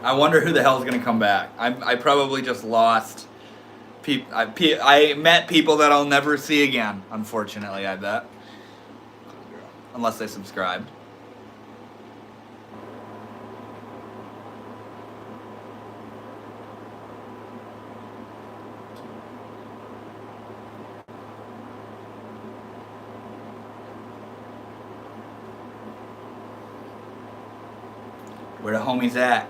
I wonder who the hell's gonna come back. I probably just lost people. I met people that I'll never see again. Unfortunately, I bet. Unless they subscribed. Where the homies at?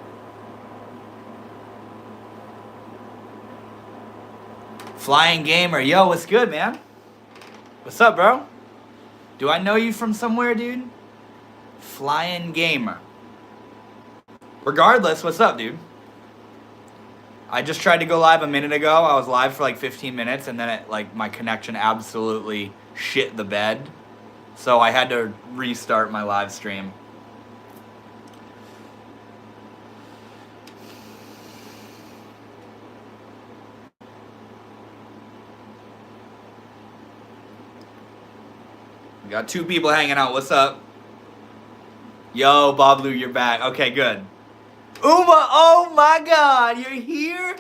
Flying Gamer, yo, what's good, man? What's up, bro? Do I know you from somewhere, dude? Flying Gamer. Regardless, what's up, dude? I just tried to go live a minute ago. I was live for like 15 minutes, and then my connection absolutely shit the bed. So I had to restart my live stream. We got 2 people hanging out. What's up? Yo, Bob Lou, you're back. Okay, good. Uma, oh my god, you're here?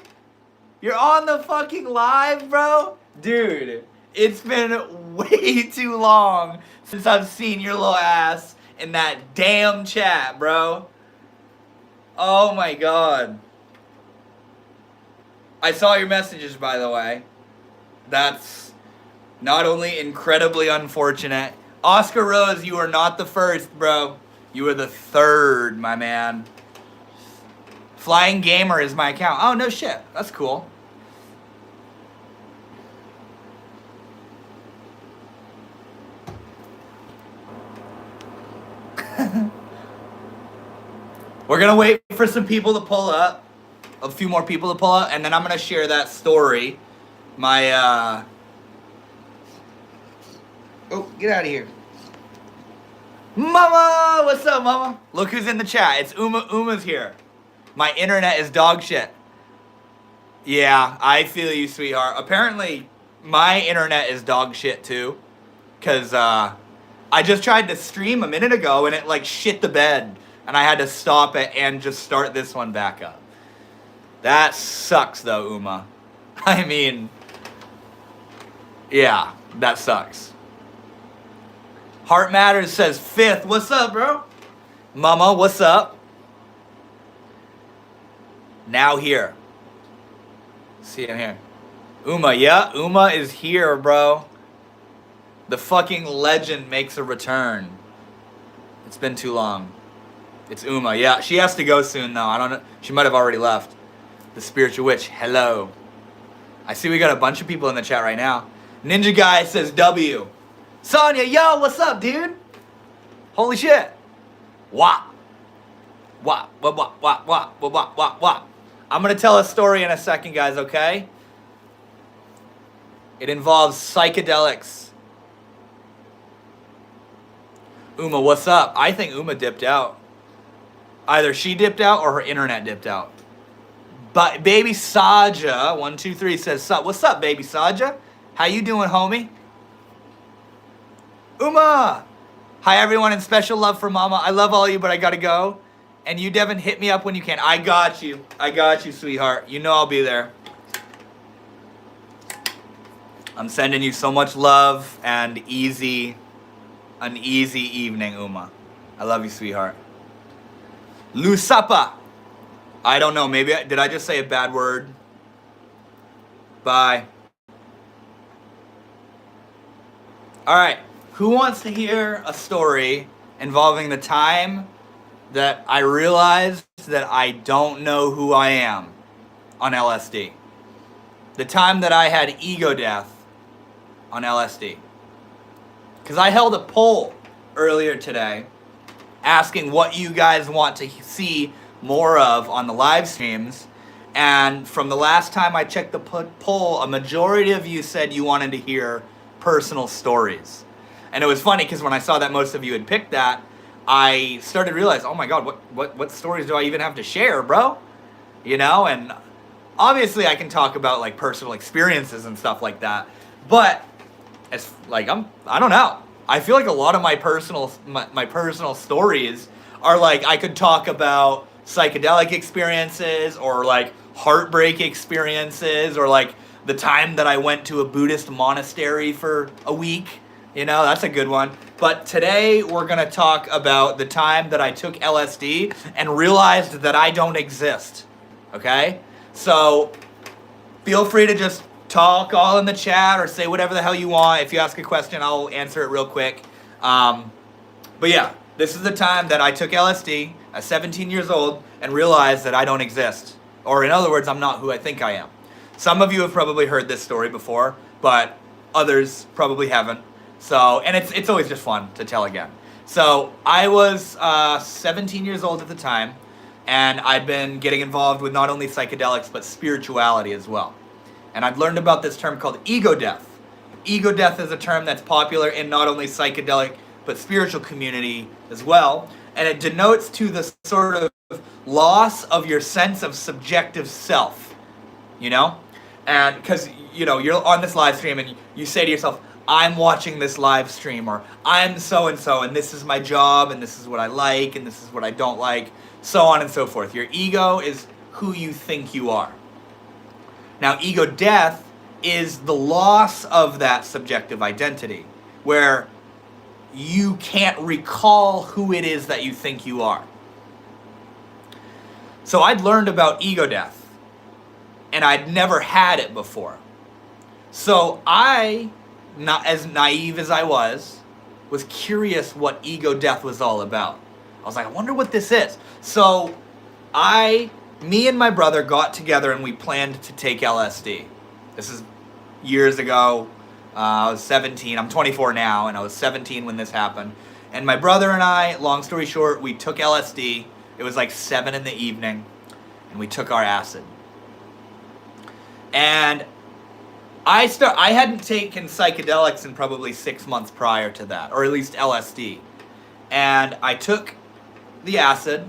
You're on the fucking live, bro? Dude, it's been way too long since I've seen your little ass in that damn chat, bro. Oh my god. I saw your messages, by the way. That's not only incredibly unfortunate. Oscar Rose, you are not the first, bro. You are the third, my man. Flying Gamer is my account. Oh, no shit. That's cool. We're going to wait for some people to pull up. A few more people to pull up. And then I'm going to share that story. My, Oh, get out of here. Mama! What's up, mama? Look who's in the chat. It's Uma. Uma's here. My internet is dog shit. Yeah, I feel you, sweetheart. Apparently, my internet is dog shit, too. Because, I just tried to stream a minute ago, and it, like, shit the bed. And I had to stop it and just start this one back up. That sucks, though, Uma. I mean, yeah, that sucks. Heart Matters says 5th. What's up, bro? Mama, what's up? Now here. See him here. Uma, yeah, Uma is here, bro. The fucking legend makes a return. It's been too long. It's Uma, yeah. She has to go soon, though. I don't know. She might have already left. The Spiritual Witch, hello. I see we got a bunch of people in the chat right now. Ninja Guy says W. Sonya, yo, what's up, dude? Holy shit. Wop. Wop, wop, wop, wop, wop, wop, wop, wop. I'm going to tell a story in a second, guys, okay? It involves psychedelics. Uma, what's up? I think Uma dipped out. Either she dipped out or her internet dipped out. But Baby Saja, 123 says, what's up, Baby Saja? How you doing, homie? Uma! Hi, everyone, and special love for Mama. I love all of you, but I gotta go. And you, Devin, hit me up when you can. I got you. I got you, sweetheart. You know I'll be there. I'm sending you so much love and an easy evening, Uma. I love you, sweetheart. Lusapa. I don't know. Maybe, did I just say a bad word? Bye. All right. Who wants to hear a story involving the time that I realized that I don't know who I am on LSD? The time that I had ego death on LSD. Because I held a poll earlier today asking what you guys want to see more of on the live streams. And from the last time I checked the poll, a majority of you said you wanted to hear personal stories. And it was funny because when I saw that most of you had picked that, I started to realize, oh my God, what stories do I even have to share, bro? You know, and obviously I can talk about like personal experiences and stuff like that. But it's like, I don't know. I feel like a lot of my personal stories are like, I could talk about psychedelic experiences or like heartbreak experiences or like the time that I went to a Buddhist monastery for a week. You know, that's a good one. But today we're going to talk about the time that I took LSD and realized that I don't exist. Okay? So feel free to just talk all in the chat or say whatever the hell you want. If you ask a question, I'll answer it real quick. But yeah, this is the time that I took LSD at 17 years old and realized that I don't exist. Or in other words, I'm not who I think I am. Some of you have probably heard this story before, but others probably haven't. So, and it's always just fun to tell again. So I was 17 years old at the time, and I'd been getting involved with not only psychedelics, but spirituality as well. And I'd learned about this term called ego death. Ego death is a term that's popular in not only psychedelic, but spiritual community as well. And it denotes to the sort of loss of your sense of subjective self, you know? And because, you know, you're on this live stream and you say to yourself, I'm watching this live stream, or I'm so-and-so, and this is my job, and this is what I like, and this is what I don't like, so on and so forth. Your ego is who you think you are. Now, ego death is the loss of that subjective identity, where you can't recall who it is that you think you are. So I'd learned about ego death, and I'd never had it before. So I, not as naive as I was curious what ego death was all about. I was like, I wonder what this is. So me and my brother got together and we planned to take LSD. This is years ago. I was 17. I'm 24 now, and I was 17 when this happened. And my brother and I, long story short, we took LSD. It was like 7 in the evening, and we took our acid. And I hadn't taken psychedelics in probably 6 months prior to that, or at least LSD. And I took the acid,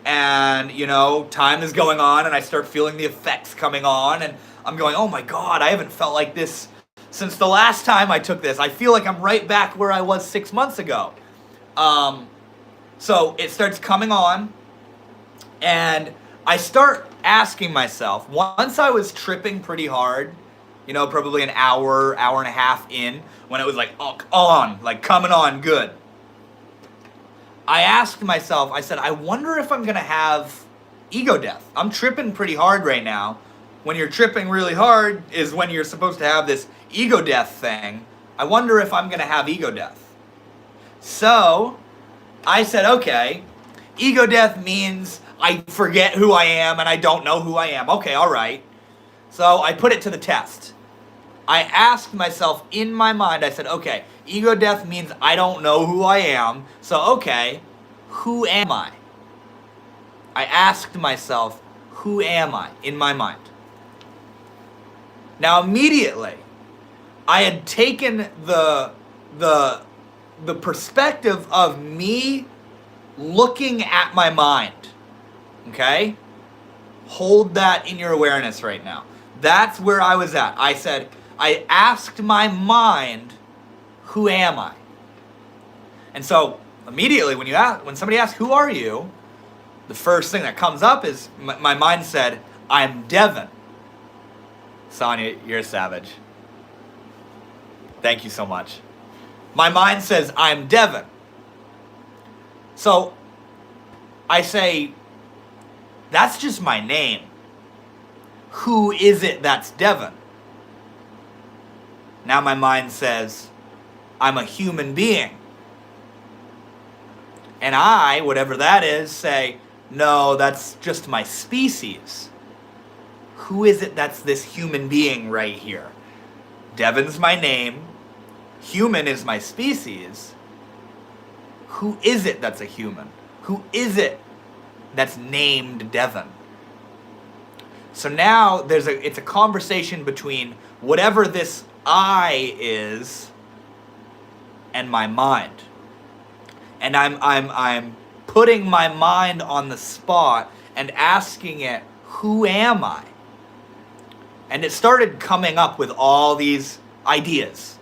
and, you know, time is going on, and I start feeling the effects coming on, and I'm going, oh my God, I haven't felt like this since the last time I took this. I feel like I'm right back where I was 6 months ago. So it starts coming on, and I start asking myself, once I was tripping pretty hard, you know, probably an hour and a half in, when it was like coming on good. I asked myself, I said, I wonder if I'm gonna have ego death. I'm tripping pretty hard right now. When you're tripping really hard is when you're supposed to have this ego death thing. I wonder if I'm gonna have ego death. So I said, okay, ego death means I forget who I am and I don't know who I am. Okay, all right. So I put it to the test. I asked myself in my mind, I said, okay, ego death means I don't know who I am. So, okay, who am I? I asked myself, who am I in my mind? Now, immediately, I had taken the perspective of me looking at my mind. Okay? Hold that in your awareness right now. That's where I was at. I asked my mind, who am I? And so, immediately, when somebody asks, who are you? The first thing that comes up is, my mind said, I'm Devin. Sonia, you're a savage. Thank you so much. My mind says, I'm Devin. So, I say, that's just my name. Who is it that's Devin? Now my mind says, I'm a human being. And I, whatever that is, say, no, that's just my species. Who is it that's this human being right here? Devin's my name. Human is my species. Who is it that's a human? Who is it that's named Devin? So now it's a conversation between whatever this I is and my mind. And I'm putting my mind on the spot and asking it, who am I? And it started coming up with all these ideas.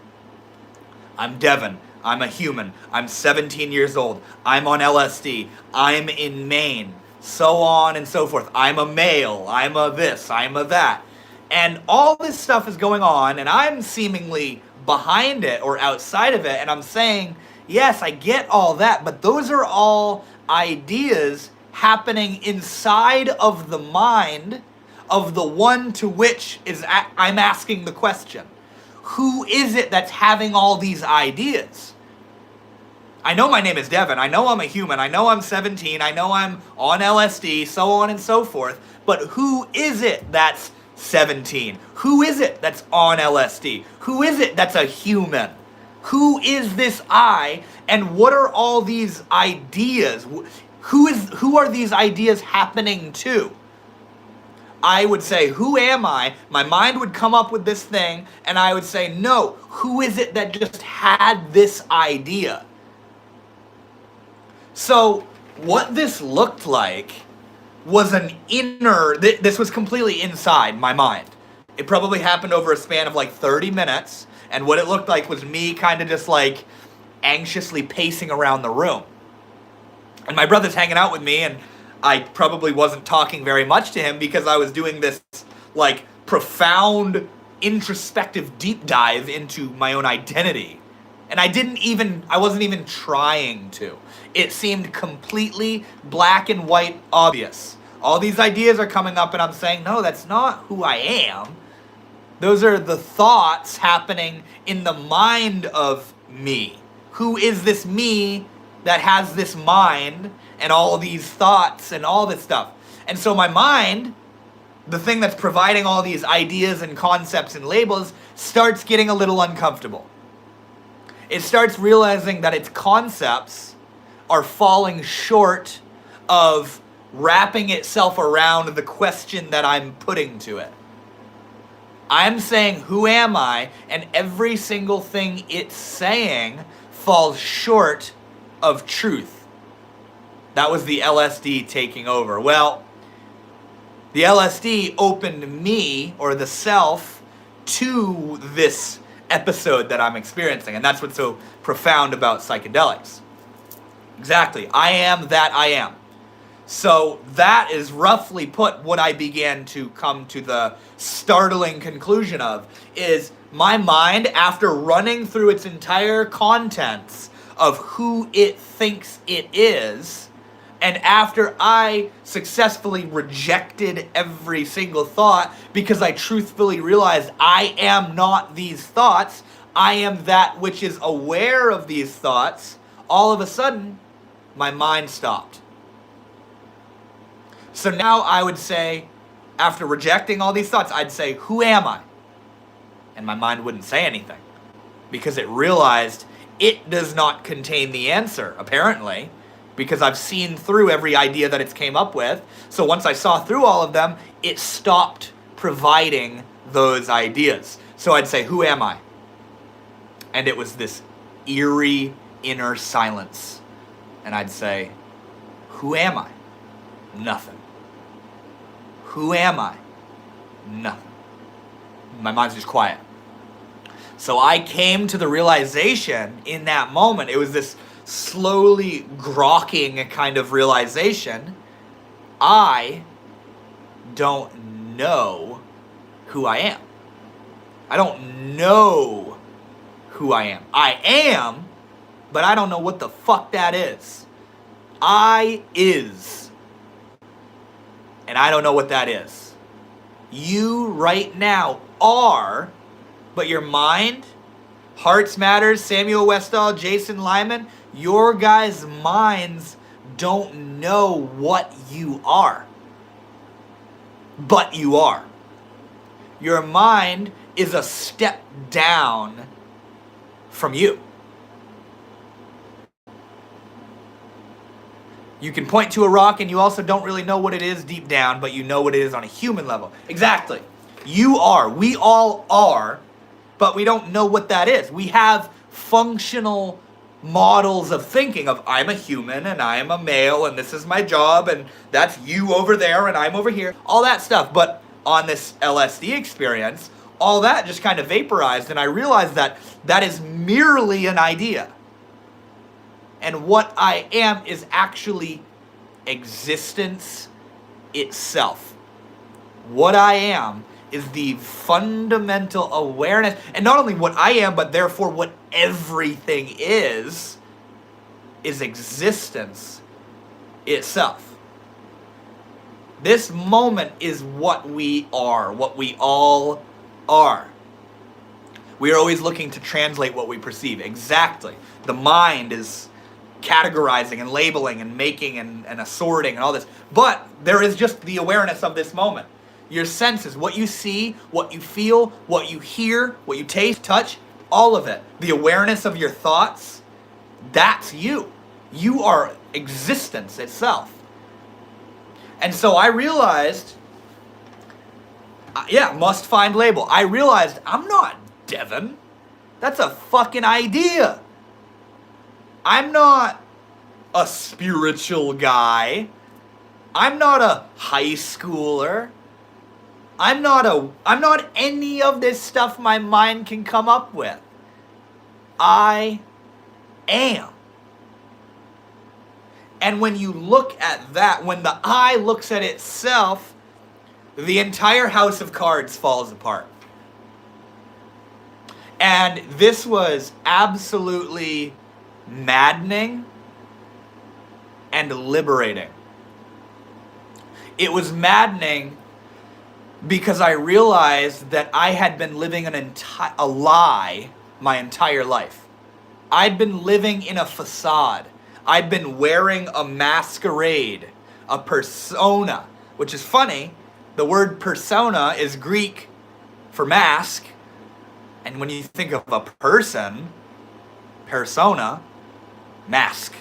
I'm Devin. I'm a human. I'm 17 years old. I'm on LSD. I'm in Maine. so on and so forth. I'm a male, I'm a this, I'm a that. And all this stuff is going on, and I'm seemingly behind it or outside of it, and I'm saying, yes, I get all that, but those are all ideas happening inside of the mind of the one to which I'm asking the question. Who is it that's having all these ideas? I know my name is Devin, I know I'm a human, I know I'm 17, I know I'm on LSD, so on and so forth, but who is it that's 17? Who is it that's on LSD? Who is it that's a human? Who is this I, and what are all these ideas? Who are these ideas happening to? I would say, who am I? My mind would come up with this thing, and I would say, no, who is it that just had this idea? So what this looked like was an inner, this was completely inside my mind. It probably happened over a span of like 30 minutes, and what it looked like was me kind of just like anxiously pacing around the room. And my brother's hanging out with me, and I probably wasn't talking very much to him because I was doing this like profound introspective deep dive into my own identity. And I wasn't even trying to. It seemed completely black and white obvious. All these ideas are coming up and I'm saying, no, that's not who I am. Those are the thoughts happening in the mind of me. Who is this me that has this mind and all these thoughts and all this stuff? And so my mind, the thing that's providing all these ideas and concepts and labels, starts getting a little uncomfortable. It starts realizing that its concepts are falling short of wrapping itself around the question that I'm putting to it. I'm saying, who am I? And every single thing it's saying falls short of truth. That was the LSD taking over. Well, the LSD opened me, or the self, to this episode that I'm experiencing. And that's what's so profound about psychedelics. Exactly. I am that I am. So that is roughly put what I began to come to the startling conclusion of, is my mind, after running through its entire contents of who it thinks it is, and after I successfully rejected every single thought because I truthfully realized I am not these thoughts, I am that which is aware of these thoughts, all of a sudden, my mind stopped. So now I would say, after rejecting all these thoughts, I'd say, who am I? And my mind wouldn't say anything because it realized it does not contain the answer, apparently, because I've seen through every idea that it's came up with. So once I saw through all of them, it stopped providing those ideas. So I'd say, who am I? And it was this eerie inner silence. And I'd say, who am I? Nothing. Who am I? Nothing. My mind's just quiet. So I came to the realization in that moment, it was this slowly grokking kind of realization, I don't know who I am. I don't know who I am. I am, but I don't know what the fuck that is. I is. And I don't know what that is. You right now are, but your mind, Hearts Matters, Samuel Westall, Jason Lyman, your guys' minds don't know what you are. But you are. Your mind is a step down from you. You can point to a rock and you also don't really know what it is deep down, but you know what it is on a human level. Exactly. You are. We all are, but we don't know what that is. We have functional models of thinking of, I'm a human and I am a male and this is my job and that's you over there and I'm over here. All that stuff. But on this LSD experience, all that just kind of vaporized and I realized that that is merely an idea. And what I am is actually existence itself. What I am is the fundamental awareness, and not only what I am, but therefore what everything is existence itself. This moment is what we are, what we all are. We are always looking to translate what we perceive. Exactly. The mind is categorizing and labeling and making and assorting and all this. But there is just the awareness of this moment. Your senses, what you see, what you feel, what you hear, what you taste, touch, all of it. The awareness of your thoughts, that's you. You are existence itself. And so I realized, must find label. I realized I'm not Devin. That's a fucking idea. I'm not a spiritual guy. I'm not a high schooler. I'm not any of this stuff my mind can come up with. I am. And when you look at that, when the I looks at itself, the entire house of cards falls apart. And this was absolutely maddening and liberating. It was maddening because I realized that I had been living a lie my entire life. I'd been living in a facade. I'd been wearing a masquerade, a persona, which is funny. The word persona is Greek for mask. And when you think of a person, persona, mask.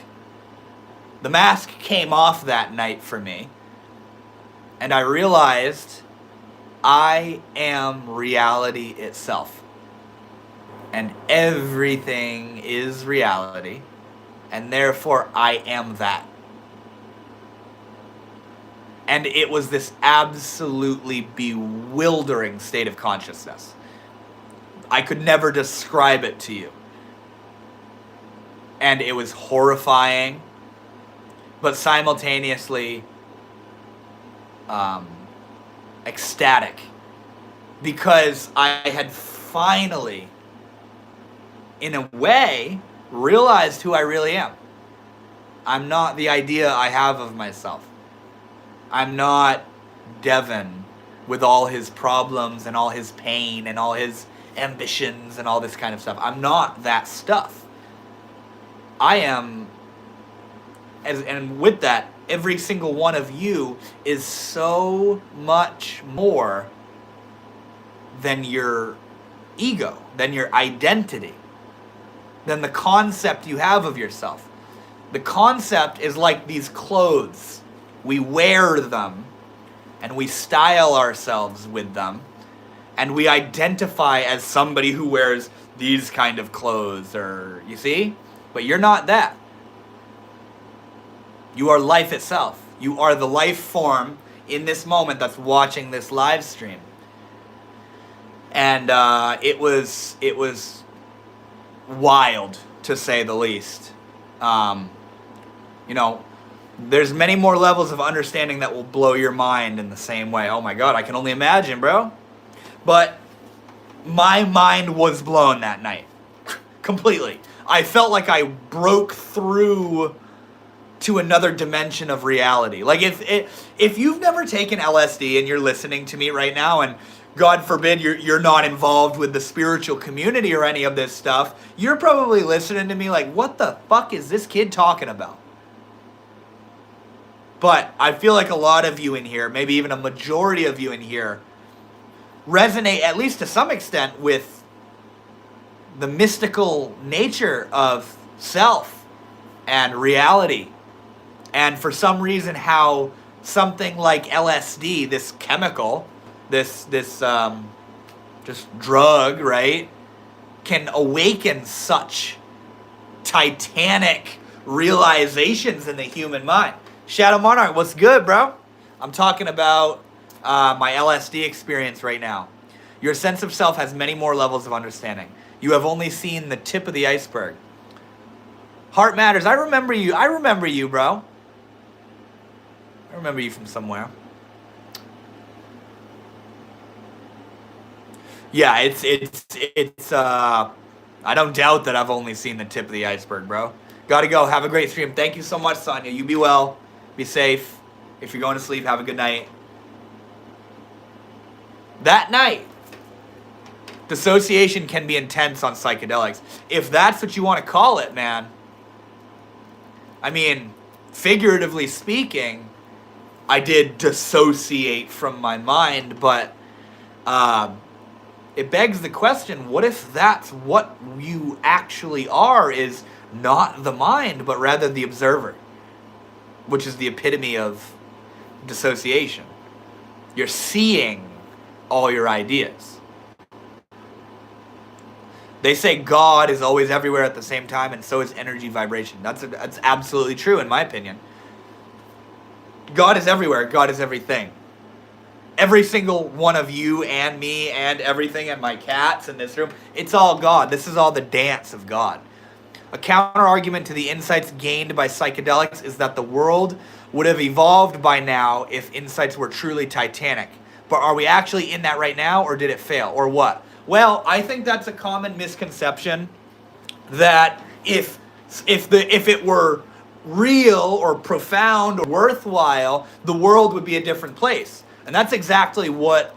The mask came off that night for me. And I realized I am reality itself. And everything is reality. And therefore, I am that. And it was this absolutely bewildering state of consciousness. I could never describe it to you. And it was horrifying, but simultaneously ecstatic. Because I had finally, in a way, realized who I really am. I'm not the idea I have of myself. I'm not Devin with all his problems and all his pain and all his ambitions and all this kind of stuff. I'm not that stuff. I am, and with that, every single one of you is so much more than your ego, than your identity, than the concept you have of yourself. The concept is like these clothes. We wear them, and we style ourselves with them, and we identify as somebody who wears these kind of clothes, or, you see? But you're not that. You are life itself. You are the life form in this moment that's watching this live stream. And it was wild, to say the least. There's many more levels of understanding that will blow your mind in the same way. Oh my God, I can only imagine, bro. But my mind was blown that night. Completely. I felt like I broke through to another dimension of reality. Like if you've never taken LSD and you're listening to me right now, and God forbid you're not involved with the spiritual community or any of this stuff, you're probably listening to me like, what the fuck is this kid talking about? But I feel like a lot of you in here, maybe even a majority of you in here, resonate, at least to some extent, with the mystical nature of self and reality. And for some reason, how something like LSD, this chemical, this just drug, right, can awaken such titanic realizations in the human mind. Shadow Monarch, what's good, bro? I'm talking about my LSD experience right now. Your sense of self has many more levels of understanding. You have only seen the tip of the iceberg. Heart Matters, I remember you, bro. remember you from somewhere. Yeah, it's I don't doubt that I've only seen the tip of the iceberg, bro. Gotta go. Have a great stream. Thank you so much, Sonia. You be well. Be safe. If you're going to sleep, have a good night. That night, dissociation can be intense on psychedelics. If that's what you want to call it, man. I mean, figuratively speaking, I did dissociate from my mind, but it begs the question, what if that's what you actually are, is not the mind, but rather the observer, which is the epitome of dissociation. You're seeing all your ideas. They say God is always everywhere at the same time, and so is energy vibration. That's absolutely true, in my opinion. God is everywhere. God is everything. Every single one of you and me and everything and my cats in this room, it's all God. This is all the dance of God. A counter-argument to the insights gained by psychedelics is that the world would have evolved by now if insights were truly titanic. But are we actually in that right now, or did it fail, or what? Well, I think that's a common misconception, that if it were real or profound or worthwhile, the world would be a different place. And that's exactly what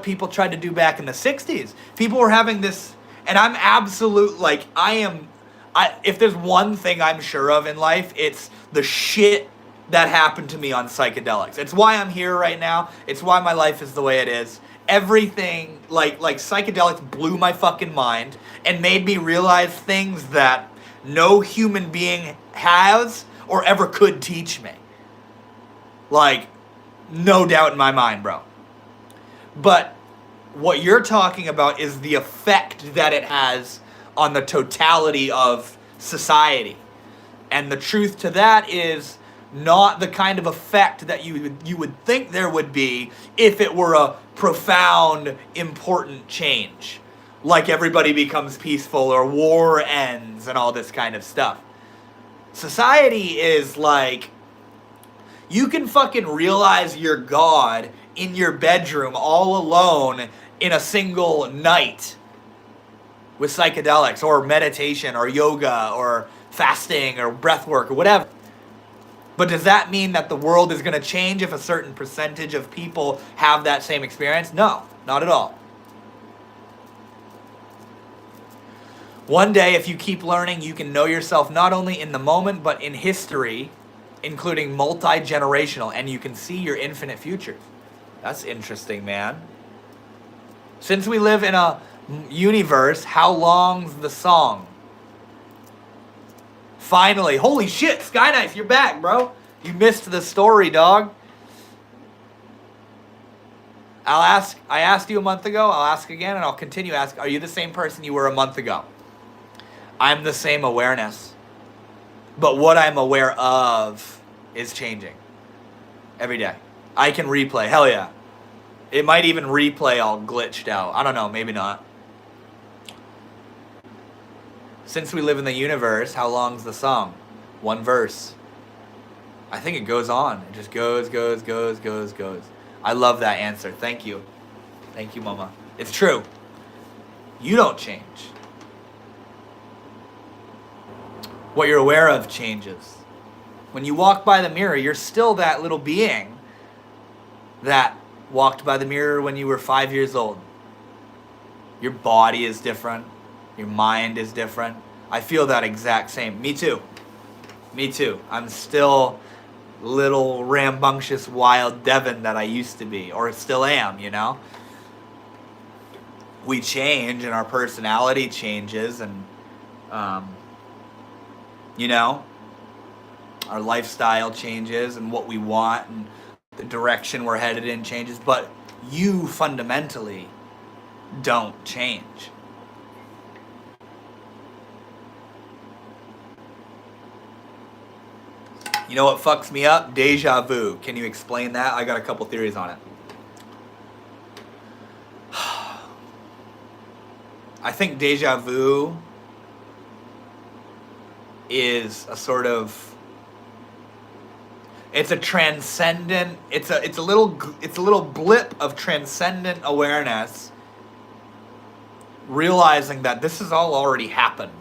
people tried to do back in the 60s. People were having this, and I'm absolute, like, if there's one thing I'm sure of in life, it's the shit that happened to me on psychedelics. It's why I'm here right now. It's why my life is the way it is. Everything, like psychedelics blew my fucking mind and made me realize things that no human being has or ever could teach me. Like, no doubt in my mind, bro. But what you're talking about is the effect that it has on the totality of society. And the truth to that is not the kind of effect that you would think there would be if it were a profound, important change. Like everybody becomes peaceful or war ends and all this kind of stuff. Society is like, you can fucking realize you're God in your bedroom all alone in a single night with psychedelics or meditation or yoga or fasting or breath work or whatever. But does that mean that the world is going to change if a certain percentage of people have that same experience? No, not at all. One day, if you keep learning, you can know yourself not only in the moment, but in history, including multi-generational, and you can see your infinite futures. That's interesting, man. Since we live in a universe, how long's the song? Finally. Holy shit, Skyknife, you're back, bro. You missed the story, dog. I asked you a month ago, I'll ask again, and I'll continue asking. Are you the same person you were a month ago? I'm the same awareness. But what I'm aware of is changing every day. I can replay. Hell yeah. It might even replay all glitched out. I don't know. Maybe not. Since we live in the universe, how long's the song? One verse. I think it goes on. It just goes. I love that answer. Thank you. Thank you, Mama. It's true. You don't change. What you're aware of changes. When you walk by the mirror, you're still that little being that walked by the mirror when you were 5 years old. Your body is different. Your mind is different. I feel that exact same. Me too. Me too. I'm still little rambunctious wild Devin that I used to be, or still am, you know? We change and our personality changes, and you know, our lifestyle changes and what we want and the direction we're headed in changes, but you fundamentally don't change. You know what fucks me up? Deja vu. Can you explain that? I got a couple theories on it. I think deja vu is a sort of It's a transcendent, it's a little blip of transcendent awareness, realizing that this has all already happened.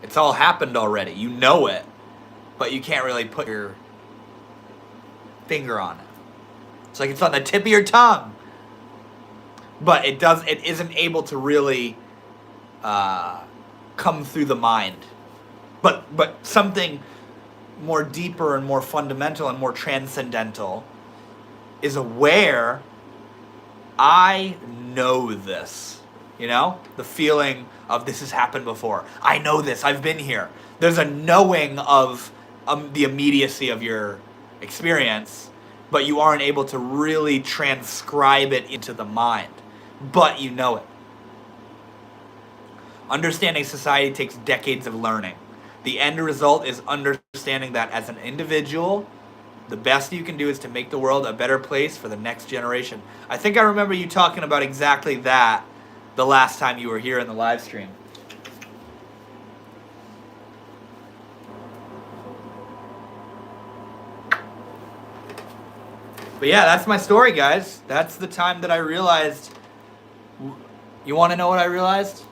It's all happened already. You know it, but you can't really put your finger on it. It's like it's on the tip of your tongue, but it isn't able to really come through the mind. But something more deeper and more fundamental and more transcendental is aware, I know this. You know? The feeling of this has happened before. I know this. I've been here. There's a knowing of the immediacy of your experience, but you aren't able to really transcribe it into the mind. But you know it. Understanding society takes decades of learning. The end result is understanding that as an individual, the best you can do is to make the world a better place for the next generation. I think I remember you talking about exactly that the last time you were here in the live stream. But yeah, that's my story, guys. That's the time that I realized. You want to know what I realized?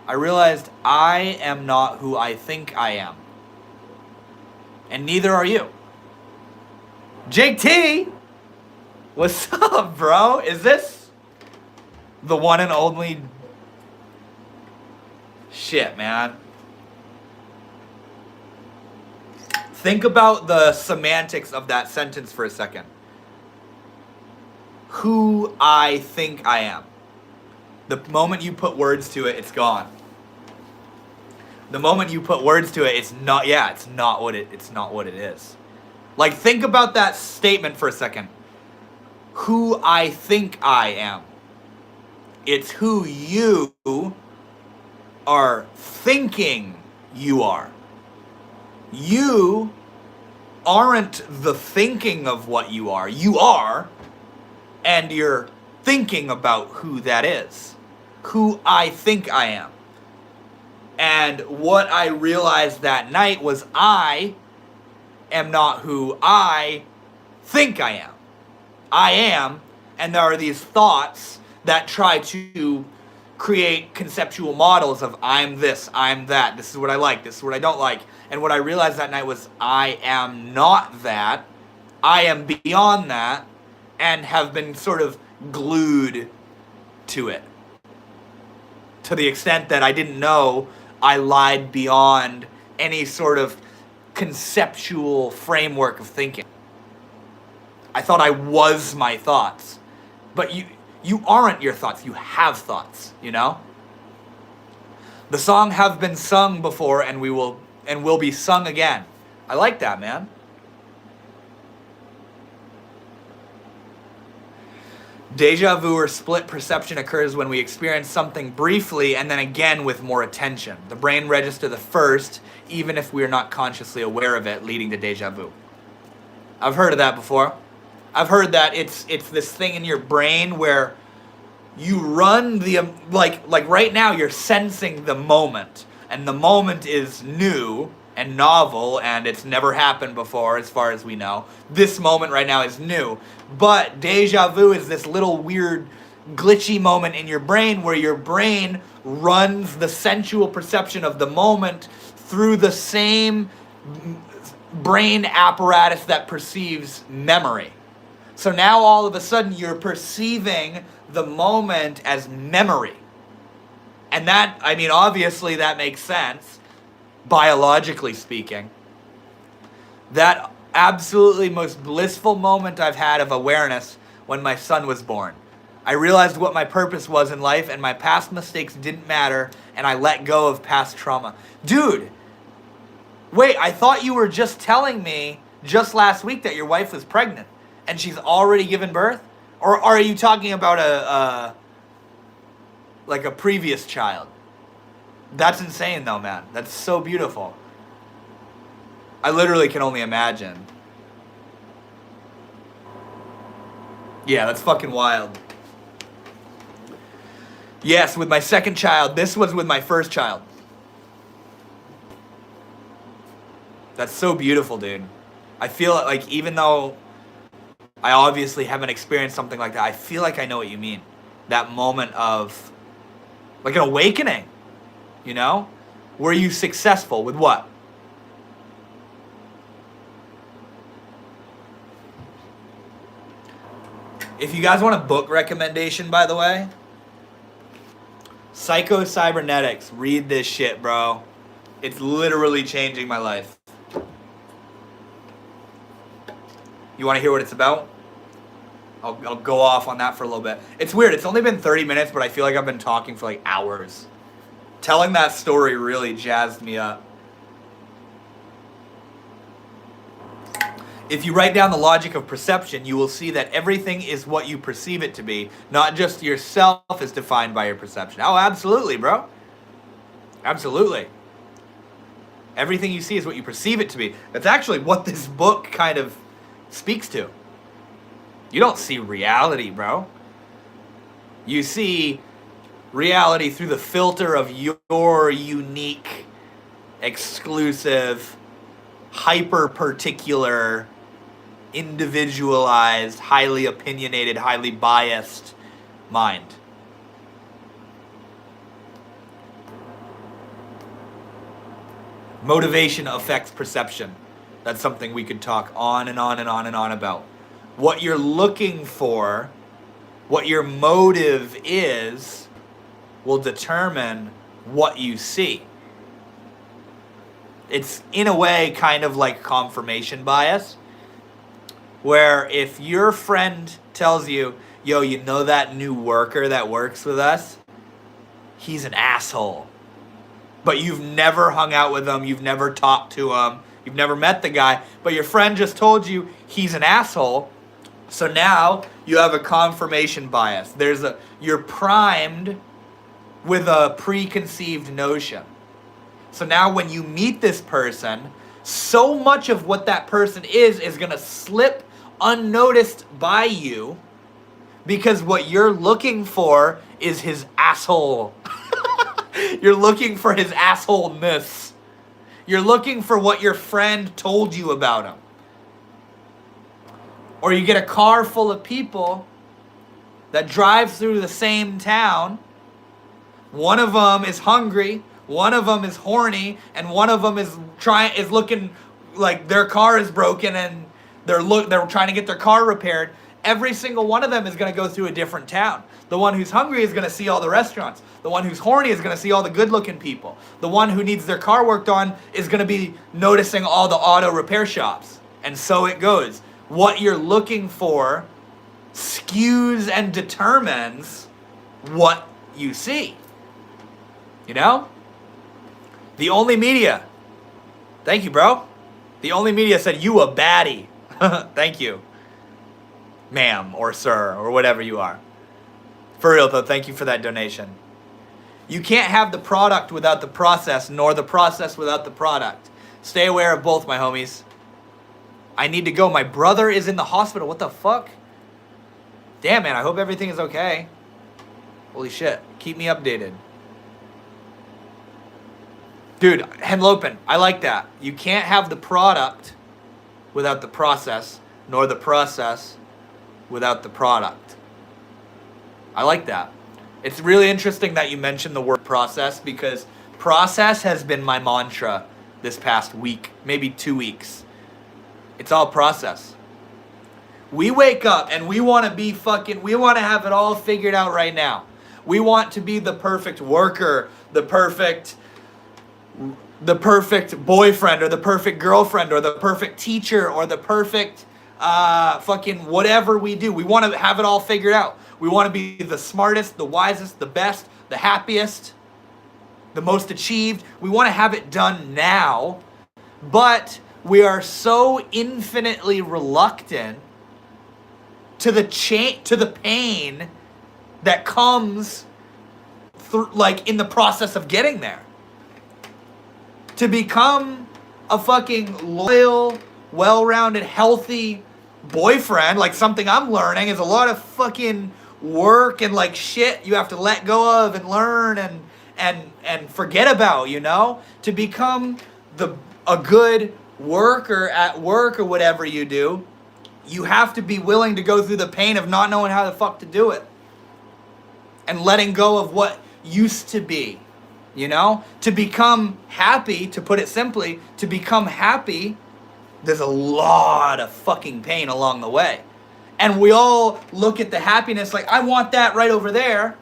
I realized I am not who I think I am. And neither are you. Jake T! What's up, bro? Is this the one and only? Shit, man. Think about the semantics of that sentence for a second. Who I think I am. The moment you put words to it, it's gone. The moment you put words to it, it's not what it is. Like, think about that statement for a second. Who I think I am. It's who you are thinking you are. You aren't the thinking of what you are. You are, and you're thinking about who that is. Who I think I am. And what I realized that night was I am not who I think I am. I am, and there are these thoughts that try to create conceptual models of I'm this, I'm that, this is what I like, this is what I don't like. And what I realized that night was I am not that. I am beyond that, and have been sort of glued to it. To the extent that I didn't know I lied beyond any sort of conceptual framework of thinking. I thought I was my thoughts. But you aren't your thoughts, you have thoughts, you know? The song have been sung before and will be sung again. I like that, man. Deja vu or split perception occurs when we experience something briefly and then again with more attention. The brain registers the first, even if we are not consciously aware of it, leading to deja vu. I've heard of that before. I've heard that it's this thing in your brain where you run like right now you're sensing the moment, and the moment is new and novel, and it's never happened before as far as we know. This moment right now is new. But deja vu is this little weird glitchy moment in your brain where your brain runs the sensual perception of the moment through the same brain apparatus that perceives memory. So now all of a sudden you're perceiving the moment as memory. And that, I mean, obviously that makes sense, biologically speaking. That absolutely most blissful moment I've had of awareness when my son was born. I realized what my purpose was in life, and my past mistakes didn't matter, and I let go of past trauma. Dude, wait, I thought you were just telling me just last week that your wife was pregnant and she's already given birth? Or are you talking about a previous child? That's insane though, man. That's so beautiful. I literally can only imagine. Yeah, that's fucking wild. Yes, with my second child. This was with my first child. That's so beautiful, dude. I feel like even though I obviously haven't experienced something like that, I feel like I know what you mean. That moment of, like, an awakening, you know? Were you successful with what? If you guys want a book recommendation, by the way, Psycho Cybernetics. Read this shit, bro. It's literally changing my life. You want to hear what it's about? I'll go off on that for a little bit. It's weird. It's only been 30 minutes, but I feel like I've been talking for like hours. Telling that story really jazzed me up. If you write down the logic of perception, you will see that everything is what you perceive it to be, not just yourself is defined by your perception. Oh, absolutely, bro. Absolutely. Everything you see is what you perceive it to be. That's actually what this book kind of speaks to. You don't see reality, bro. You see reality through the filter of your unique, exclusive, hyper-particular, individualized, highly opinionated, highly biased mind. Motivation affects perception. That's something we could talk on and on and on and on about. What you're looking for, what your motive is, will determine what you see. It's, in a way, kind of like confirmation bias, where if your friend tells you, yo, you know that new worker that works with us? He's an asshole. But you've never hung out with him, you've never talked to him, you've never met the guy, but your friend just told you he's an asshole. So now you have a confirmation bias. You're primed with a preconceived notion. So now when you meet this person, so much of what that person is going to slip unnoticed by you, because what you're looking for is his asshole. You're looking for his assholeness. You're looking for what your friend told you about him. Or you get a car full of people that drive through the same town. One of them is hungry, one of them is horny, and one of them is looking like their car is broken and they're trying to get their car repaired. Every single one of them is going to go through a different town. The one who's hungry is going to see all the restaurants. The one who's horny is going to see all the good-looking people. The one who needs their car worked on is going to be noticing all the auto repair shops. And so it goes. What you're looking for skews and determines what you see. You know? The Only Media. Thank you, bro. The Only Media said, you a baddie. Thank you. Ma'am or sir or whatever you are. For real though, thank you for that donation. You can't have the product without the process, nor the process without the product. Stay aware of both, my homies. I need to go. My brother is in the hospital. What the fuck? Damn, man, I hope everything is okay. Holy shit. Keep me updated. Dude, Henlopen, I like that. You can't have the product without the process, nor the process without the product. I like that. It's really interesting that you mentioned the word process, because process has been my mantra this past week, maybe 2 weeks. It's all process. We wake up and we want to have it all figured out right now. We want to be the perfect worker, the perfect boyfriend or the perfect girlfriend or the perfect teacher or the perfect fucking whatever we do. We want to have it all figured out. We want to be the smartest, the wisest, the best, the happiest, the most achieved. We want to have it done now, but we are so infinitely reluctant to the pain that comes through, like, in the process of getting there. To become a fucking loyal, well-rounded, healthy boyfriend, like, something I'm learning, is a lot of fucking work and like shit you have to let go of and learn and forget about, you know? To become a good, at work or whatever you do, you have to be willing to go through the pain of not knowing how the fuck to do it. And letting go of what used to be. You know? To become happy, to put it simply, to become happy, there's a lot of fucking pain along the way. And we all look at the happiness like, I want that right over there.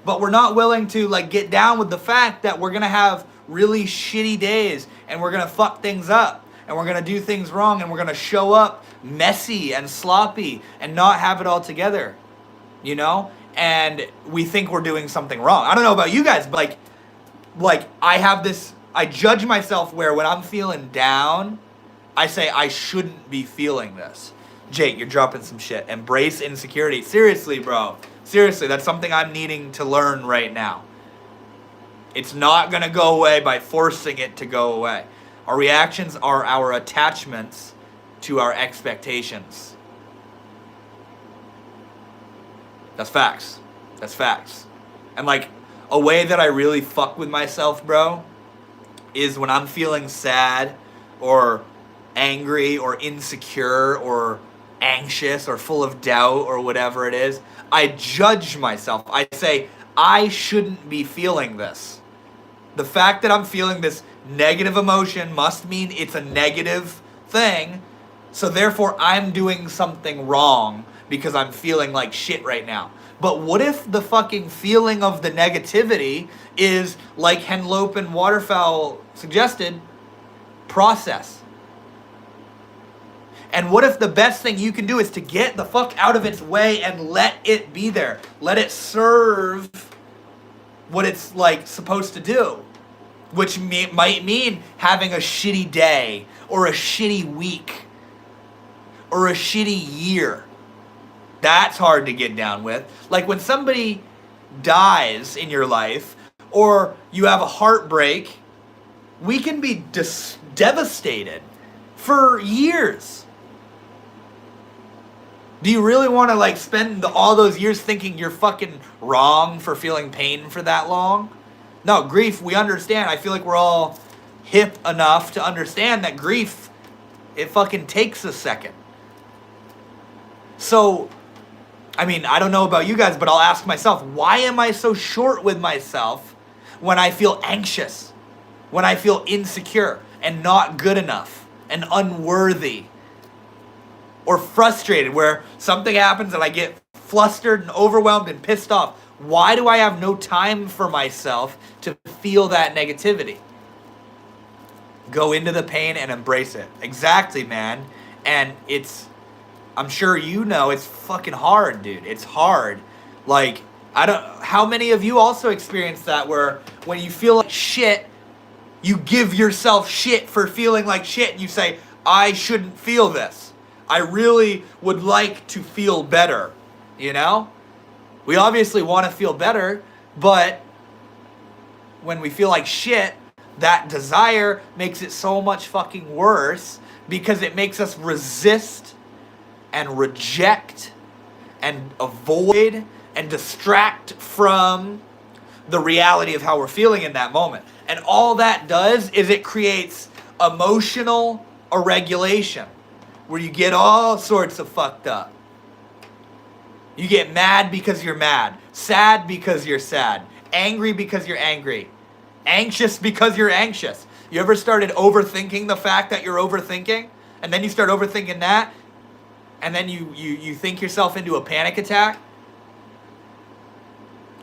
But we're not willing to like get down with the fact that we're going to have really shitty days and we're going to fuck things up and we're going to do things wrong and we're going to show up messy and sloppy and not have it all together. You know? And we think we're doing something wrong. I don't know about you guys, but like I judge myself where when I'm feeling down, I say I shouldn't be feeling this. Jake, you're dropping some shit. Embrace insecurity. Seriously, bro. Seriously, that's something I'm needing to learn right now. It's not going to go away by forcing it to go away. Our reactions are our attachments to our expectations. That's facts. That's facts. And like, a way that I really fuck with myself, bro, is when I'm feeling sad or angry or insecure or anxious or full of doubt or whatever it is, I judge myself. I say, I shouldn't be feeling this. The fact that I'm feeling this negative emotion must mean it's a negative thing, so therefore I'm doing something wrong because I'm feeling like shit right now. But what if the fucking feeling of the negativity is, like Henlope and Waterfowl suggested, process? And what if the best thing you can do is to get the fuck out of its way and let it be there? Let it serve what it's like supposed to do. Which might mean having a shitty day or a shitty week or a shitty year. That's hard to get down with. Like when somebody dies in your life or you have a heartbreak, we can be devastated for years. Do you really want to like spend all those years thinking you're fucking wrong for feeling pain for that long? No, grief, we understand. I feel like we're all hip enough to understand that grief, it fucking takes a second. So, I mean, I don't know about you guys, but I'll ask myself, why am I so short with myself when I feel anxious, when I feel insecure and not good enough and unworthy or frustrated where something happens and I get flustered and overwhelmed and pissed off? Why do I have no time for myself to feel that negativity? Go into the pain and embrace it. Exactly, man. And I'm sure you know it's fucking hard, dude. It's hard. Like, how many of you also experience that where when you feel like shit, you give yourself shit for feeling like shit and you say, I shouldn't feel this. I really would like to feel better, you know? We obviously want to feel better, but when we feel like shit, that desire makes it so much fucking worse because it makes us resist and reject and avoid and distract from the reality of how we're feeling in that moment. And all that does is it creates emotional irregulation where you get all sorts of fucked up. You get mad because you're mad, sad because you're sad, angry because you're angry, anxious because you're anxious. You ever started overthinking the fact that you're overthinking? And then you start overthinking that, and then you think yourself into a panic attack?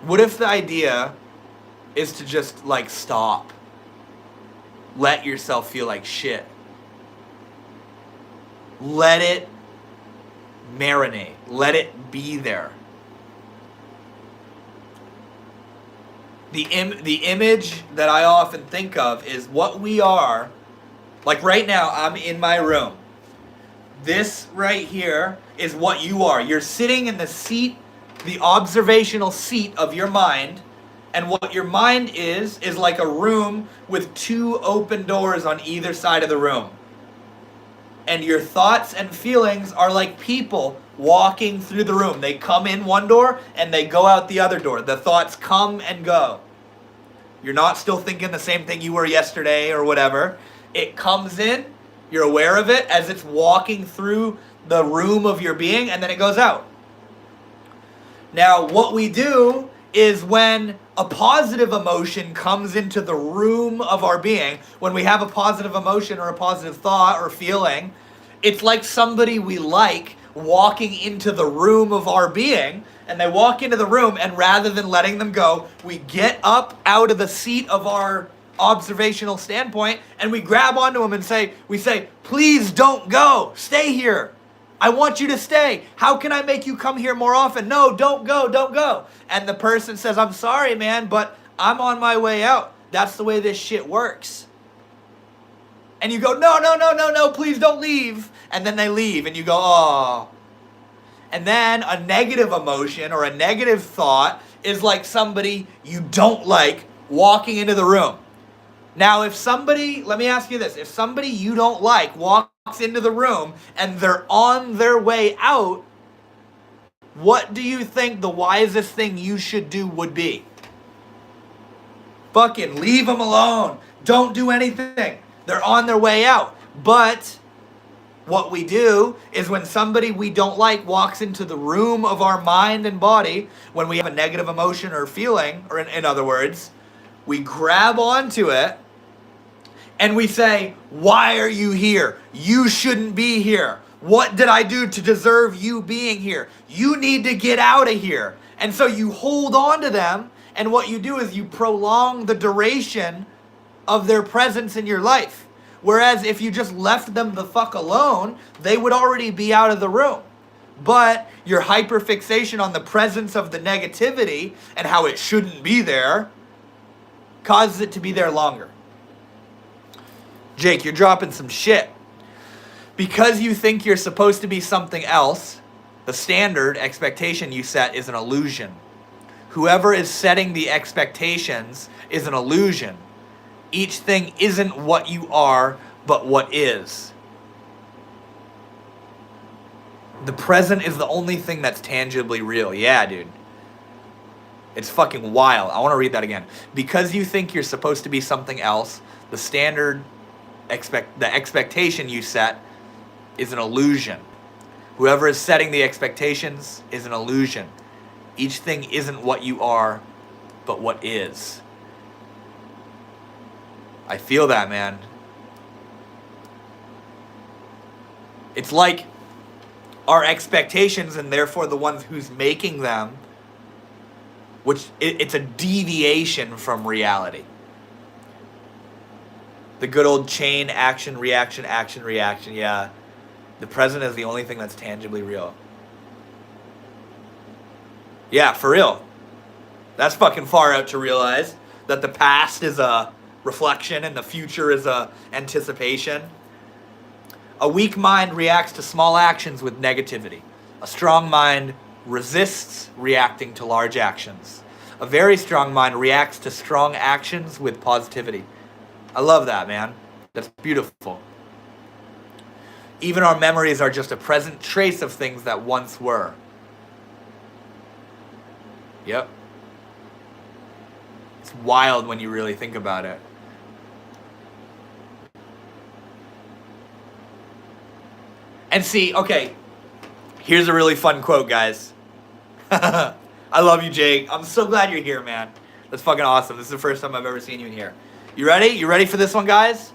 What if the idea is to just like stop? Let yourself feel like shit. Let it marinate. Let it be there. The image that I often think of is what we are. Like right now, I'm in my room. This right here is what you are. You're sitting in the seat, the observational seat of your mind. And what your mind is like a room with two open doors on either side of the room. And your thoughts and feelings are like people walking through the room. They come in one door and they go out the other door. The thoughts come and go. You're not still thinking the same thing you were yesterday or whatever. It comes in, you're aware of it as it's walking through the room of your being, and then it goes out. Now, what we do is when a positive emotion comes into the room of our being, when we have a positive emotion or a positive thought or feeling, it's like somebody we like walking into the room of our being, and they walk into the room, and rather than letting them go, we get up out of the seat of our observational standpoint, and we grab onto them and say, please don't go, stay here. I want you to stay. How can I make you come here more often? No, don't go. And the person says, I'm sorry, man, but I'm on my way out. That's the way this shit works. And you go, no, please don't leave. And then they leave, and you go, oh. And then a negative emotion or a negative thought is like somebody you don't like walking into the room. Now, if somebody, let me ask you this, if somebody you don't like walks into the room and they're on their way out, what do you think the wisest thing you should do would be? Fucking leave them alone. Don't do anything. They're on their way out. But what we do is when somebody we don't like walks into the room of our mind and body, when we have a negative emotion or feeling, or in other words, we grab onto it and we say, why are you here? You shouldn't be here. What did I do to deserve you being here? You need to get out of here. And so you hold on to them, and what you do is you prolong the duration of their presence in your life. Whereas if you just left them the fuck alone, they would already be out of the room. But your hyperfixation on the presence of the negativity and how it shouldn't be there causes it to be there longer. Jake, you're dropping some shit. Because you think you're supposed to be something else, the standard expectation you set is an illusion. Whoever is setting the expectations is an illusion. Each thing isn't what you are, but what is. The present is the only thing that's tangibly real. Yeah, dude. It's fucking wild. I want to read that again. Because you think you're supposed to be something else, the standard the expectation you set is an illusion. Whoever is setting the expectations is an illusion. Each thing isn't what you are, but what is. I feel that, man. It's like our expectations, and therefore the ones who's making them, which it's a deviation from reality. The good old chain, action, reaction, yeah. The present is the only thing that's tangibly real. Yeah, for real. That's fucking far out to realize that the past is a reflection and the future is a anticipation. A weak mind reacts to small actions with negativity. A strong mind resists reacting to large actions. A very strong mind reacts to strong actions with positivity. I love that, man. That's beautiful. Even our memories are just a present trace of things that once were. Yep. It's wild when you really think about it. And see, okay, here's a really fun quote, guys. I love you, Jake. I'm so glad you're here, man. That's fucking awesome. This is the first time I've ever seen you in here. You ready? You ready for this one, guys?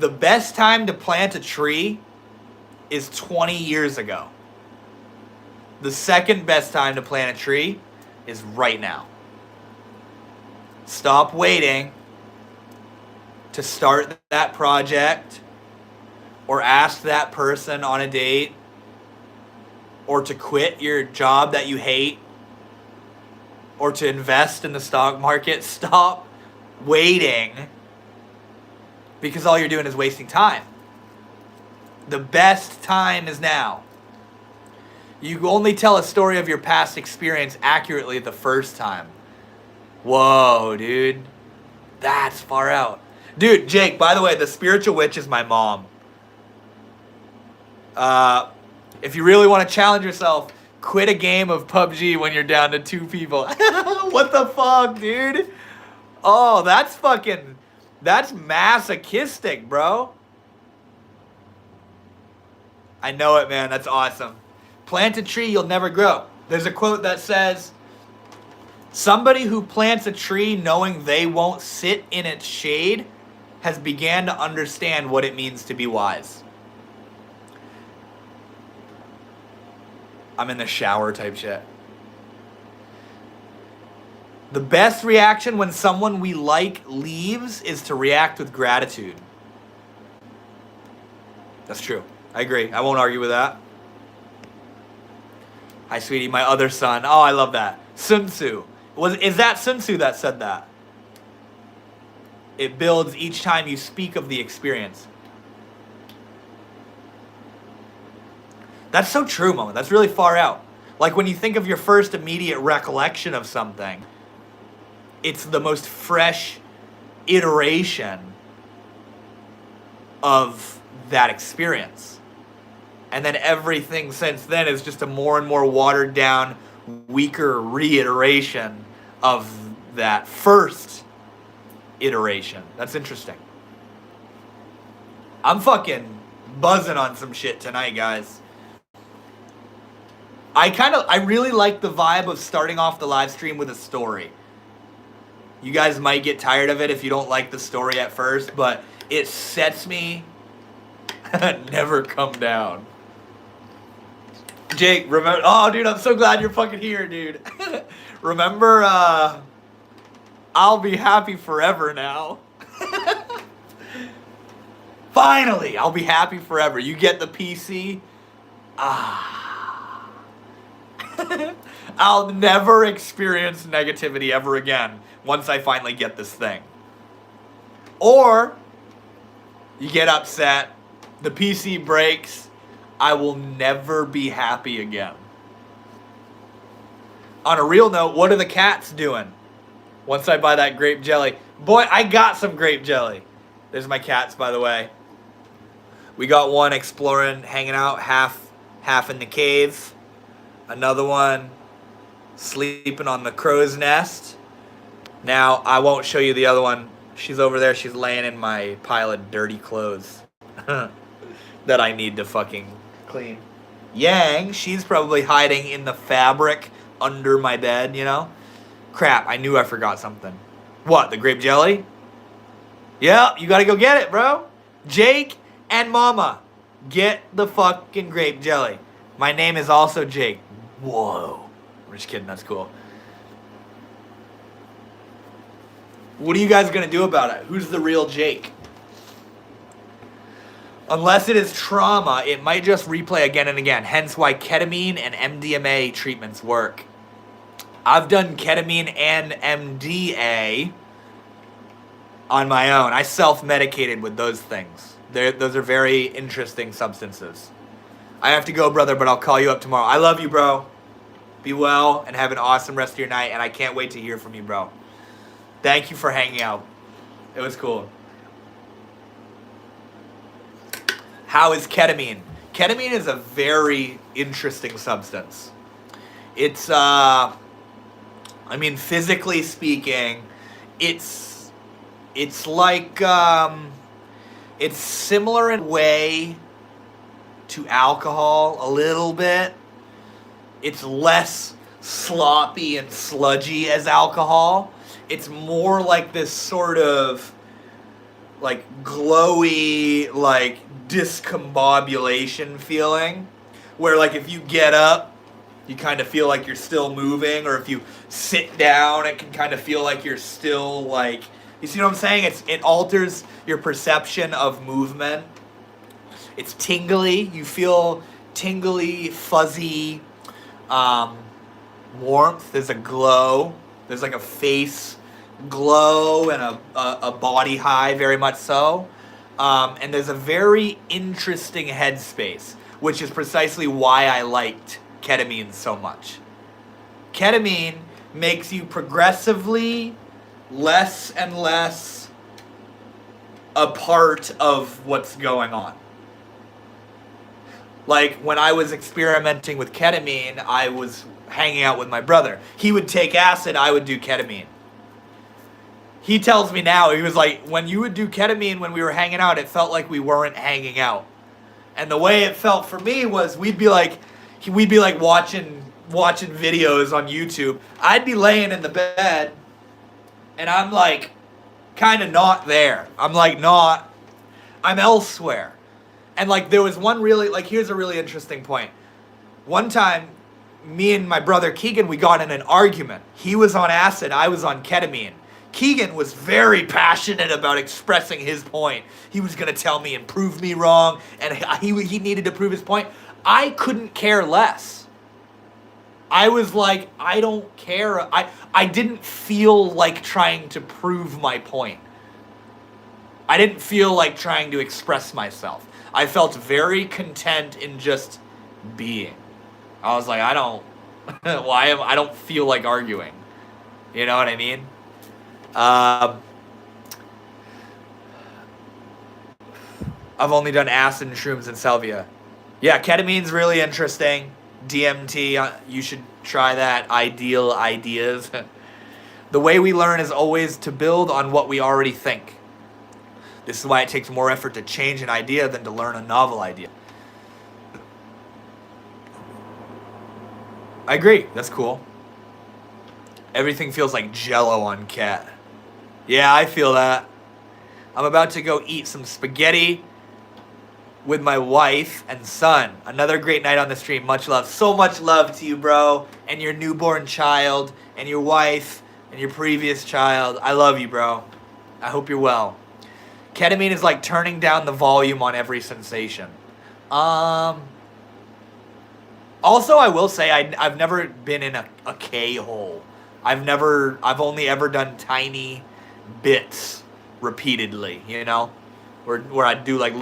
The best time to plant a tree is 20 years ago. The second best time to plant a tree is right now. Stop waiting to start that project or ask that person on a date or to quit your job that you hate or to invest in the stock market. Stop waiting, because all you're doing is wasting time. The best time is now. You only tell a story of your past experience accurately the first time. Whoa, dude. That's far out. Dude, Jake, by the way, the spiritual witch is my mom. If you really want to challenge yourself, quit a game of PUBG when you're down to 2 people. What the fuck, dude? Oh, that's fucking... That's masochistic, bro. I know it, man. That's awesome. Plant a tree, you'll never grow. There's a quote that says, somebody who plants a tree knowing they won't sit in its shade has began to understand what it means to be wise. I'm in the shower type shit. The best reaction when someone we like leaves is to react with gratitude. That's true. I agree. I won't argue with that. Hi, sweetie, my other son. Oh, I love that. Sun Tzu. Is that Sun Tzu that said that? It builds each time you speak of the experience. That's so true, Moment. That's really far out. Like when you think of your first immediate recollection of something, it's the most fresh iteration of that experience. And then everything since then is just a more and more watered down, weaker reiteration of that first iteration. That's interesting. I'm fucking buzzing on some shit tonight, guys. I really like the vibe of starting off the live stream with a story. You guys might get tired of it if you don't like the story at first, but it sets me never come down. Jake, remember? Oh, dude, I'm so glad you're fucking here, dude. Remember, I'll be happy forever now. Finally, I'll be happy forever. You get the PC? I'll never experience negativity ever again once I finally get this thing. Or, you get upset, the PC breaks, I will never be happy again. On a real note, what are the cats doing once I buy that grape jelly? Boy, I got some grape jelly. There's my cats, by the way. We got one exploring, hanging out, half in the cave. Another one sleeping on the crow's nest. Now, I won't show you the other one. She's over there. She's laying in my pile of dirty clothes that I need to fucking clean. Yang, she's probably hiding in the fabric under my bed, you know? Crap, I knew I forgot something. What, the grape jelly? Yeah, you gotta go get it, bro. Jake and Mama, get the fucking grape jelly. My name is also Jake. Whoa. I'm just kidding, that's cool. What are you guys gonna do about it? Who's the real Jake? Unless it is trauma, it might just replay again and again. Hence why ketamine and MDMA treatments work. I've done ketamine and MDA on my own. I self-medicated with those things. Those are very interesting substances. I have to go, brother, but I'll call you up tomorrow. I love you, bro. Be well and have an awesome rest of your night, and I can't wait to hear from you, bro. Thank you for hanging out. It was cool. How is ketamine? Ketamine is a very interesting substance. It's, physically speaking, it's like, it's similar in a way to alcohol a little bit. It's less sloppy and sludgy as alcohol. It's more like this sort of like glowy, like discombobulation feeling, where like if you get up, you kind of feel like you're still moving, or if you sit down, it can kind of feel like you're still like, you see what I'm saying? It alters your perception of movement. It's tingly. You feel tingly, fuzzy, warmth. There's a glow. There's like a face glow and a body high, very much so. And there's a very interesting headspace, which is precisely why I liked ketamine so much. Ketamine makes you progressively less and less a part of what's going on. Like when I was experimenting with ketamine, I was hanging out with my brother. He would take acid, I would do ketamine. he tells me now, he was like, when you would do ketamine when we were hanging out, it felt like we weren't hanging out. And the way it felt for me was we'd be like watching videos on YouTube. I'd be laying in the bed and I'm like kind of not there. I'm elsewhere. And like there was one really, like here's a really interesting point. One time, me and my brother Keegan, we got in an argument. He was on acid, I was on ketamine. Keegan was very passionate about expressing his point. He was going to tell me and prove me wrong, and he needed to prove his point. I couldn't care less. I was like, I don't care. I didn't feel like trying to prove my point. I didn't feel like trying to express myself. I felt very content in just being. I was like, I don't feel like arguing. You know what I mean? I've only done acid and shrooms and salvia. Yeah, ketamine's really interesting. DMT, you should try that. Ideal ideas. The way we learn is always to build on what we already think. This is why it takes more effort to change an idea than to learn a novel idea. I agree. That's cool. Everything feels like Jello on Cat. Yeah, I feel that. I'm about to go eat some spaghetti with my wife and son. Another great night on the stream. Much love. So much love to you, bro. And your newborn child. And your wife. And your previous child. I love you, bro. I hope you're well. Ketamine is like turning down the volume on every sensation. Also, I will say I've never been in a K-hole. I've only ever done tiny bits repeatedly, you know? Where I do like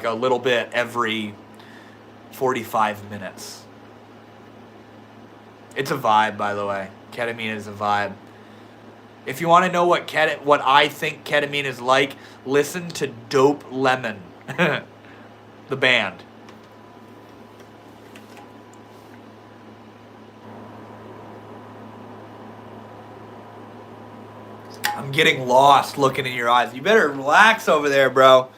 a little bit every 45 minutes. It's a vibe, by the way. Ketamine is a vibe. If you want to know what I think ketamine is like, listen to Dope Lemon, the band. I'm getting lost looking in your eyes. You better relax over there, bro.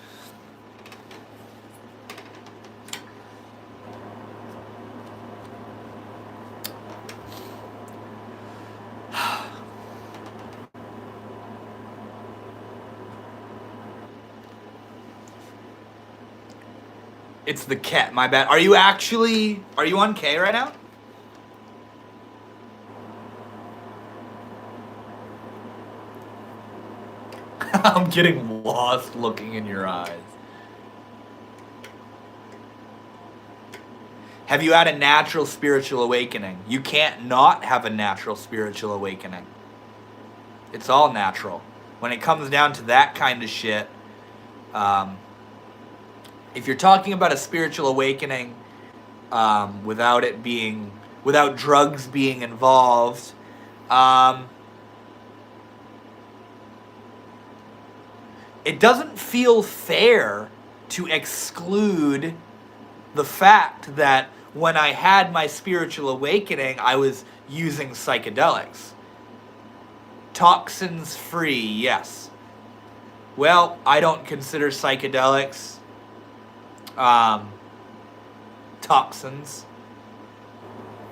It's the cat, my bad. Are you on K right now? I'm getting lost looking in your eyes. Have you had a natural spiritual awakening? You can't not have a natural spiritual awakening. It's all natural. When it comes down to that kind of shit, if you're talking about a spiritual awakening without drugs being involved, it doesn't feel fair to exclude the fact that when I had my spiritual awakening, I was using psychedelics. Toxins free, yes. Well, I don't consider psychedelics toxins.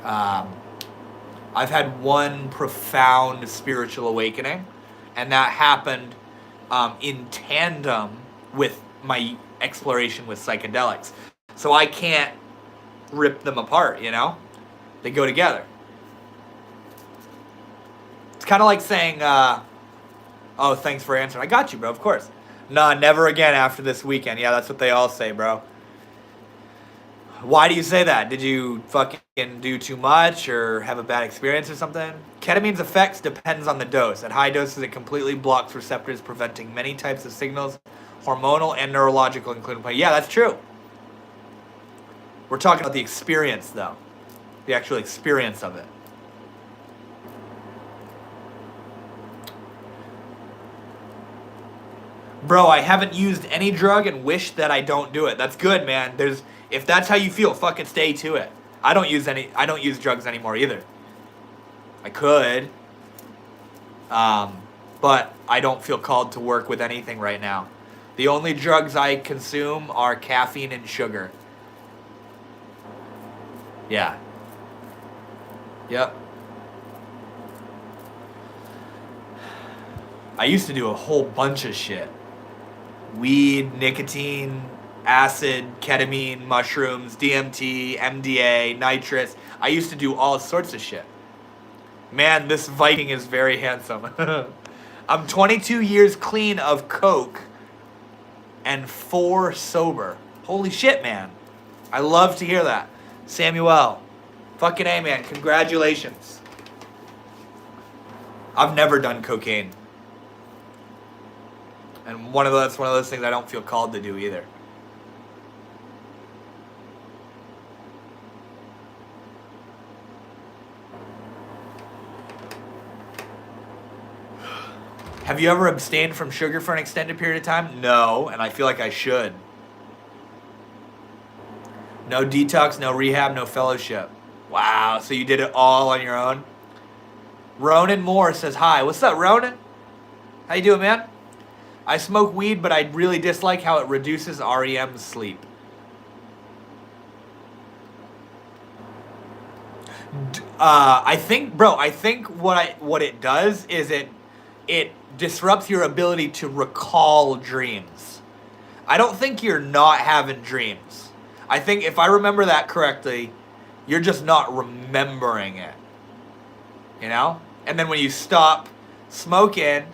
I've had one profound spiritual awakening, and that happened in tandem with my exploration with psychedelics. So I can't rip them apart, you know? They go together. It's kind of like saying, oh, thanks for answering. I got you, bro, of course. Nah, never again after this weekend. Yeah, that's what they all say, bro. Why do you say that? Did you fucking do too much or have a bad experience or something? Ketamine's effects depends on the dose. At high doses, it completely blocks receptors, preventing many types of signals, hormonal and neurological, including pain. Yeah, that's true. We're talking about the experience, though. The actual experience of it. Bro, I haven't used any drug and wish that I don't do it. That's good, man. If that's how you feel, fucking stay to it. I don't use drugs anymore either. I could. but I don't feel called to work with anything right now. The only drugs I consume are caffeine and sugar. Yeah. Yep. I used to do a whole bunch of shit. Weed, nicotine, acid, ketamine, mushrooms, DMT, MDA, nitrous. I used to do all sorts of shit. Man, this Viking is very handsome. I'm 22 years clean of coke and 4 sober. Holy shit, man. I love to hear that. Samuel, fucking A, man. Congratulations. I've never done cocaine. And that's one of those things I don't feel called to do either. Have you ever abstained from sugar for an extended period of time? No, and I feel like I should. No detox, no rehab, no fellowship. Wow, so you did it all on your own? Ronan Moore says hi. What's up, Ronan? How you doing, man? I smoke weed, but I really dislike how it reduces REM's sleep. I think what it does is it disrupts your ability to recall dreams. I don't think you're not having dreams. I think if I remember that correctly, you're just not remembering it. You know? And then when you stop smoking,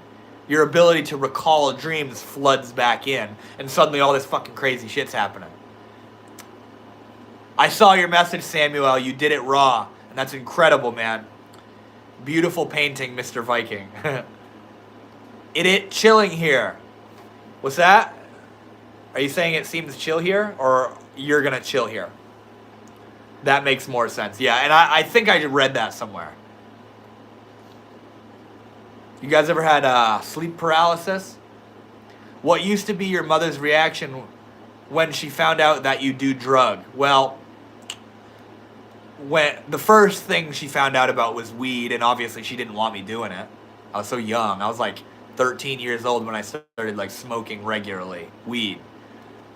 your ability to recall dreams floods back in, and suddenly all this fucking crazy shit's happening. I saw your message, Samuel. You did it raw, and that's incredible, man. Beautiful painting, Mr. Viking. It chilling here. What's that? Are you saying it seems chill here, or you're gonna chill here? That makes more sense. Yeah, and I think I read that somewhere. You guys ever had sleep paralysis? What used to be your mother's reaction when she found out that you do drug? Well, when the first thing she found out about was weed, and obviously she didn't want me doing it. I was so young. I was like 13 years old when I started like smoking regularly weed.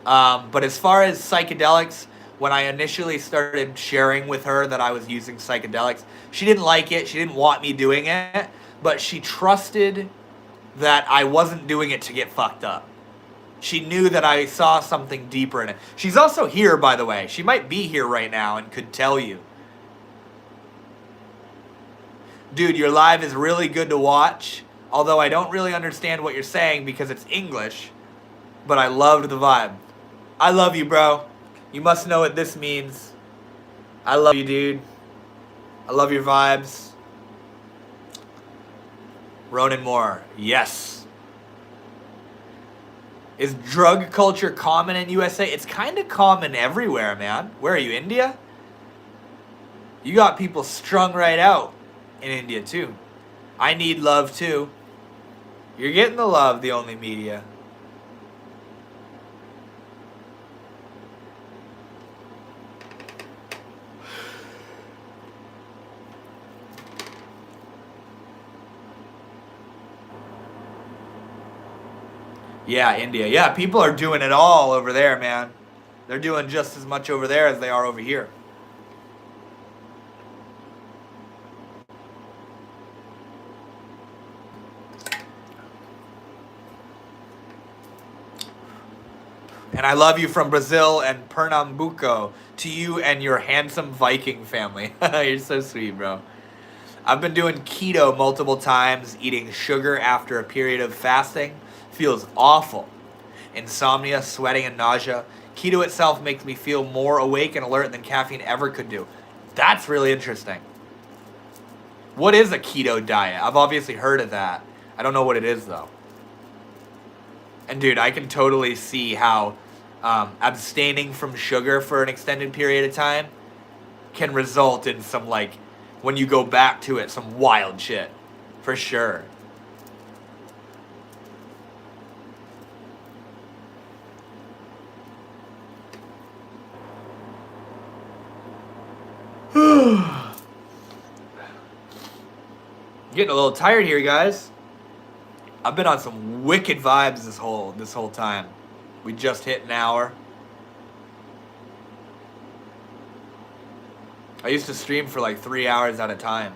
But as far as psychedelics, when I initially started sharing with her that I was using psychedelics, she didn't like it. She didn't want me doing it. But she trusted that I wasn't doing it to get fucked up. She knew that I saw something deeper in it. She's also here, by the way. She might be here right now and could tell you. Dude, your live is really good to watch. Although I don't really understand what you're saying because it's English. But I loved the vibe. I love you, bro. You must know what this means. I love you, dude. I love your vibes. Ronan Moore, yes. Is drug culture common in USA? It's kind of common everywhere, man. Where are you, India? You got people strung right out in India, too. I need love, too. You're getting the love, the only media. Yeah, India. Yeah, people are doing it all over there, man. They're doing just as much over there as they are over here. And I love you from Brazil and Pernambuco. To you and your handsome Viking family. You're so sweet, bro. I've been doing keto multiple times, eating sugar after a period of fasting. Feels awful. Insomnia, sweating, and nausea. Keto itself makes me feel more awake and alert than caffeine ever could do. That's really interesting. What is a keto diet? I've obviously heard of that. I don't know what it is, though. And dude, I can totally see how abstaining from sugar for an extended period of time can result in some, like, when you go back to it, some wild shit. For sure. Getting a little tired here, guys. I've been on some wicked vibes this whole time. We just hit an hour. I used to stream for like 3 hours at a time.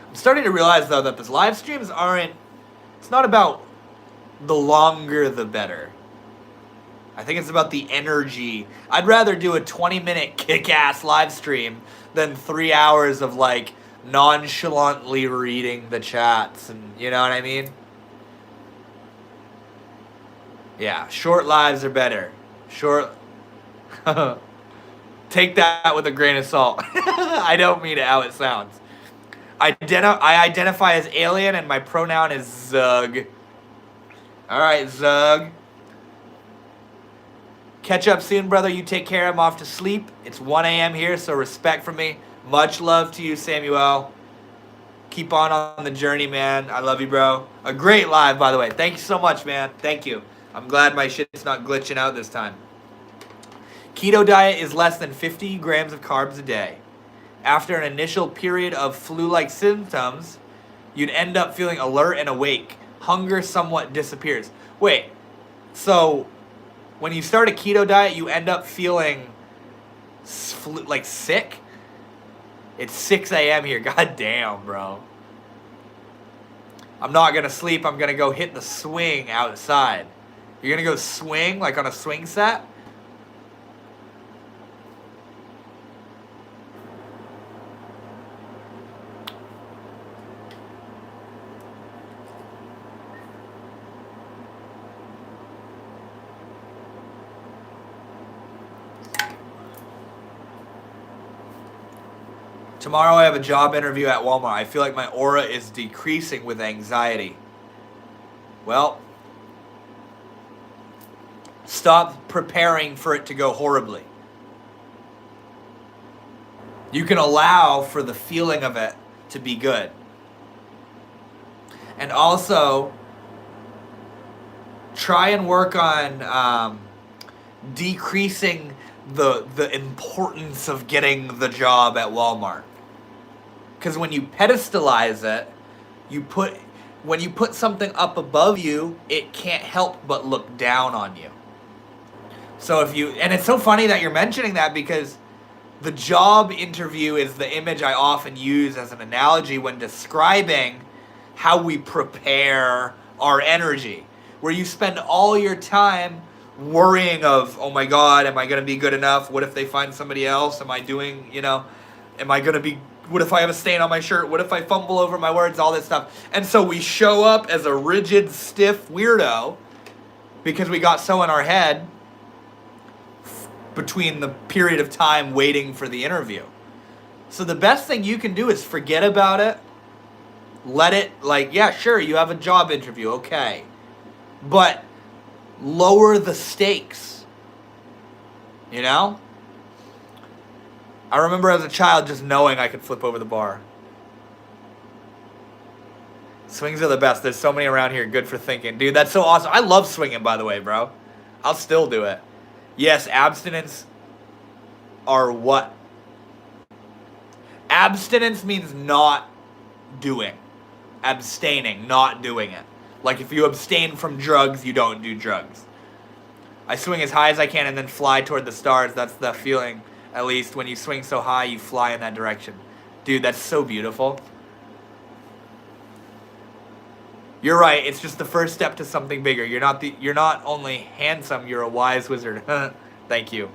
I'm starting to realize though that these live streams aren't, it's not about the longer the better. I think it's about the energy. I'd rather do a 20-minute kick-ass live stream than 3 hours of like nonchalantly reading the chats, and you know what I mean? Yeah, short lives are better. Short. Take that with a grain of salt. I don't mean it how it sounds. I identify as alien and my pronoun is Zug. Alright, Zug. Catch up soon, brother. You take care. I'm off to sleep. It's 1 a.m. here, so respect from me. Much love to you, Samuel. Keep on the journey, man. I love you, bro. A great live, by the way. Thank you so much, man. Thank you. I'm glad my shit's not glitching out this time. Keto diet is less than 50 grams of carbs a day. After an initial period of flu-like symptoms, you'd end up feeling alert and awake. Hunger somewhat disappears. Wait, so when you start a keto diet, you end up feeling like sick? It's 6 a.m. here. God damn, bro. I'm not going to sleep. I'm going to go hit the swing outside. You're going to go swing, like on a swing set? Tomorrow I have a job interview at Walmart. I feel like my aura is decreasing with anxiety. Well, stop preparing for it to go horribly. You can allow for the feeling of it to be good. And also, try and work on decreasing the importance of getting the job at Walmart. Because when you pedestalize it, when you put something up above you, it can't help but look down on you. So and it's so funny that you're mentioning that, because the job interview is the image I often use as an analogy when describing how we prepare our energy. Where you spend all your time worrying of, oh my God, am I going to be good enough? What if they find somebody else? Am I doing, what if I have a stain on my shirt? What if I fumble over my words? All this stuff. And so we show up as a rigid, stiff weirdo because we got so in our head between the period of time waiting for the interview. So the best thing you can do is forget about it. Let it, yeah, sure, you have a job interview, okay. But lower the stakes, you know? I remember as a child just knowing I could flip over the bar. Swings are the best. There's so many around here. Good for thinking. Dude, that's so awesome. I love swinging, by the way, bro. I'll still do it. Yes, abstinence are what? Abstinence means not doing. Abstaining, not doing it. Like if you abstain from drugs, you don't do drugs. I swing as high as I can and then fly toward the stars. That's the feeling. At least when you swing so high, you fly in that direction. Dude, that's so beautiful. You're right. It's just the first step to something bigger. You're not only handsome, you're a wise wizard. Thank you.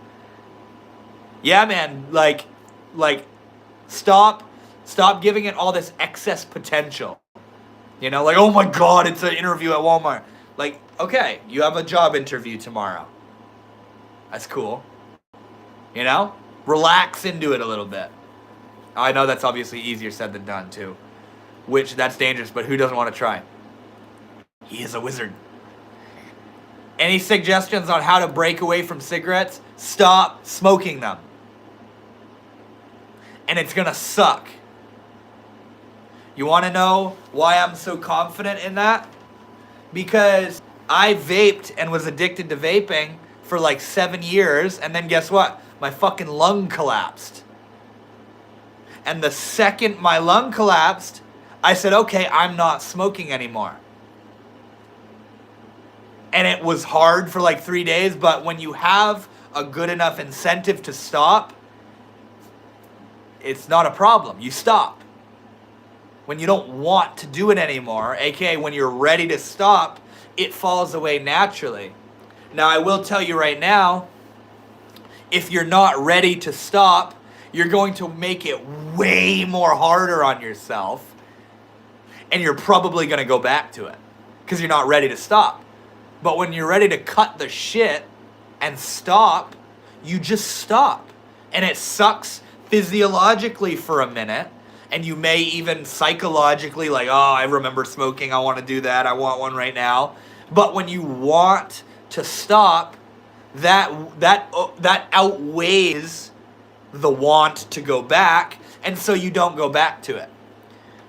Yeah, man. Like, stop giving it all this excess potential. You know, like, oh my God, it's an interview at Walmart. Like, okay, you have a job interview tomorrow. That's cool. You know? Relax into it a little bit. I know that's obviously easier said than done, too. That's dangerous, but who doesn't want to try? He is a wizard. Any suggestions on how to break away from cigarettes? Stop smoking them. And it's gonna suck. You want to know why I'm so confident in that? Because I vaped and was addicted to vaping for like 7 years, and then guess what? My fucking lung collapsed. And the second my lung collapsed, I said, okay, I'm not smoking anymore. And it was hard for like 3 days, but when you have a good enough incentive to stop, it's not a problem. You stop. When you don't want to do it anymore, aka when you're ready to stop, it falls away naturally. Now, I will tell you right now, if you're not ready to stop, you're going to make it way more harder on yourself, and you're probably going to go back to it because you're not ready to stop. But when you're ready to cut the shit and stop, you just stop. And it sucks physiologically for a minute, and you may even psychologically like, oh, I remember smoking, I want to do that, I want one right now. But when you want to stop, that outweighs the want to go back, and so you don't go back to it.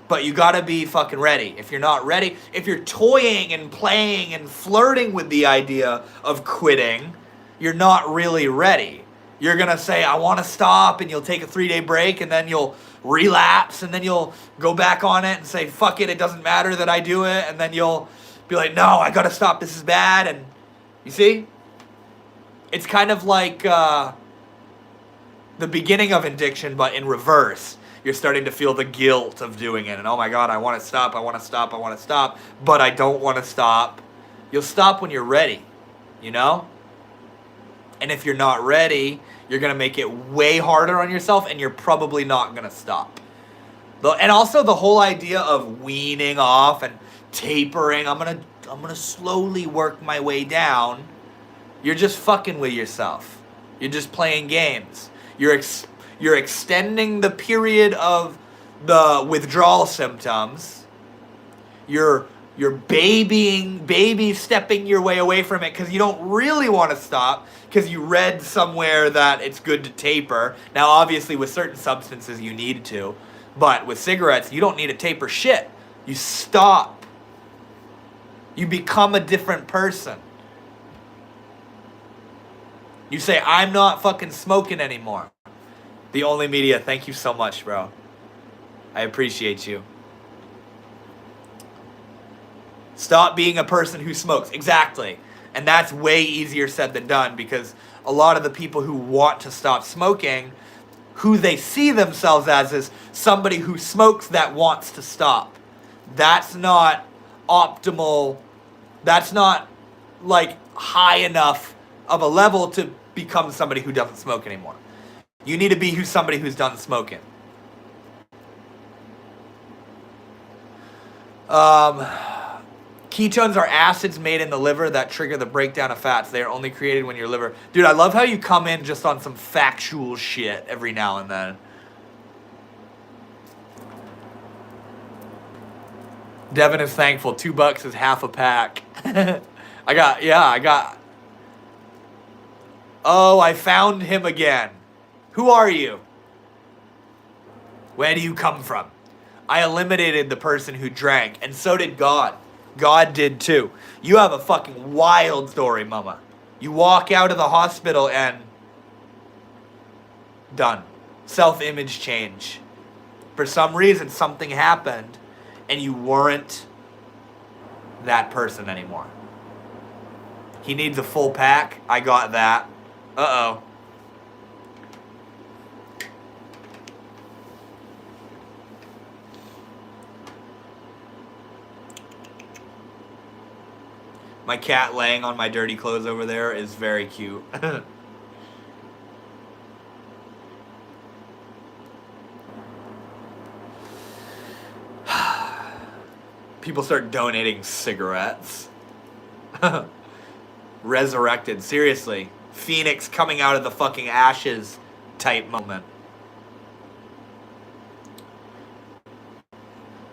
But you gotta be fucking ready. If you're not ready, if you're toying and playing and flirting with the idea of quitting, you're not really ready. You're gonna say, I wanna stop, and you'll take a 3-day break, and then you'll relapse, and then you'll go back on it and say, fuck it, it doesn't matter that I do it, and then you'll be like, no, I gotta stop, this is bad, and you see? It's kind of like the beginning of addiction, but in reverse. You're starting to feel the guilt of doing it. And oh my God, I want to stop, I want to stop, I want to stop, but I don't want to stop. You'll stop when you're ready, you know? And if you're not ready, you're going to make it way harder on yourself, and you're probably not going to stop. And also the whole idea of weaning off and tapering, I'm going to slowly work my way down. You're just fucking with yourself. You're just playing games. You're extending the period of the withdrawal symptoms. You're baby stepping your way away from it because you don't really want to stop because you read somewhere that it's good to taper. Now, obviously, with certain substances, you need to. But with cigarettes, you don't need to taper shit. You stop. You become a different person. You say, I'm not fucking smoking anymore. The Only Media, thank you so much, bro. I appreciate you. Stop being a person who smokes. Exactly. And that's way easier said than done, because a lot of the people who want to stop smoking, who they see themselves as is somebody who smokes that wants to stop. That's not optimal. That's not like high enough of a level to become somebody who doesn't smoke anymore. You need to be somebody who's done smoking. Ketones are acids made in the liver that trigger the breakdown of fats. They are only created when your liver... Dude, I love how you come in just on some factual shit every now and then. Devin is thankful. $2 is half a pack. I got... Oh, I found him again. Who are you? Where do you come from? I eliminated the person who drank, and so did God. God did too. You have a fucking wild story, mama. You walk out of the hospital and... done. Self-image change. For some reason, something happened, and you weren't that person anymore. He needs a full pack. I got that. Uh-oh. My cat laying on my dirty clothes over there is very cute. People start donating cigarettes. Resurrected. Seriously. Phoenix coming out of the fucking ashes type moment.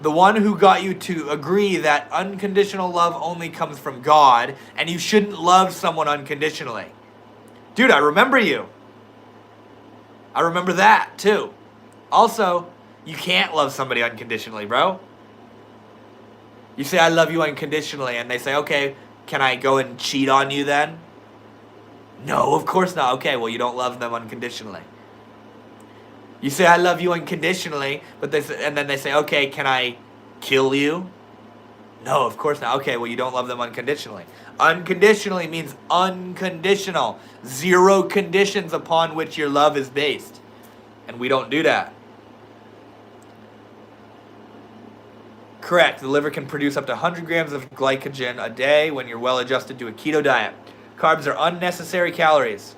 The one who got you to agree that unconditional love only comes from God, and you shouldn't love someone unconditionally. Dude, I remember you. I remember that, too. Also, you can't love somebody unconditionally, bro. You say, I love you unconditionally, and they say, okay, can I go and cheat on you then? No, of course not. Okay, well, you don't love them unconditionally. You say I love you unconditionally, but and then they say, okay, can I kill you? No, of course not. Okay, well, you don't love them unconditionally. Unconditionally means unconditional. 0 conditions upon which your love is based. And we don't do that. Correct. The liver can produce up to 100 grams of glycogen a day when you're well adjusted to a keto diet. Carbs are unnecessary calories.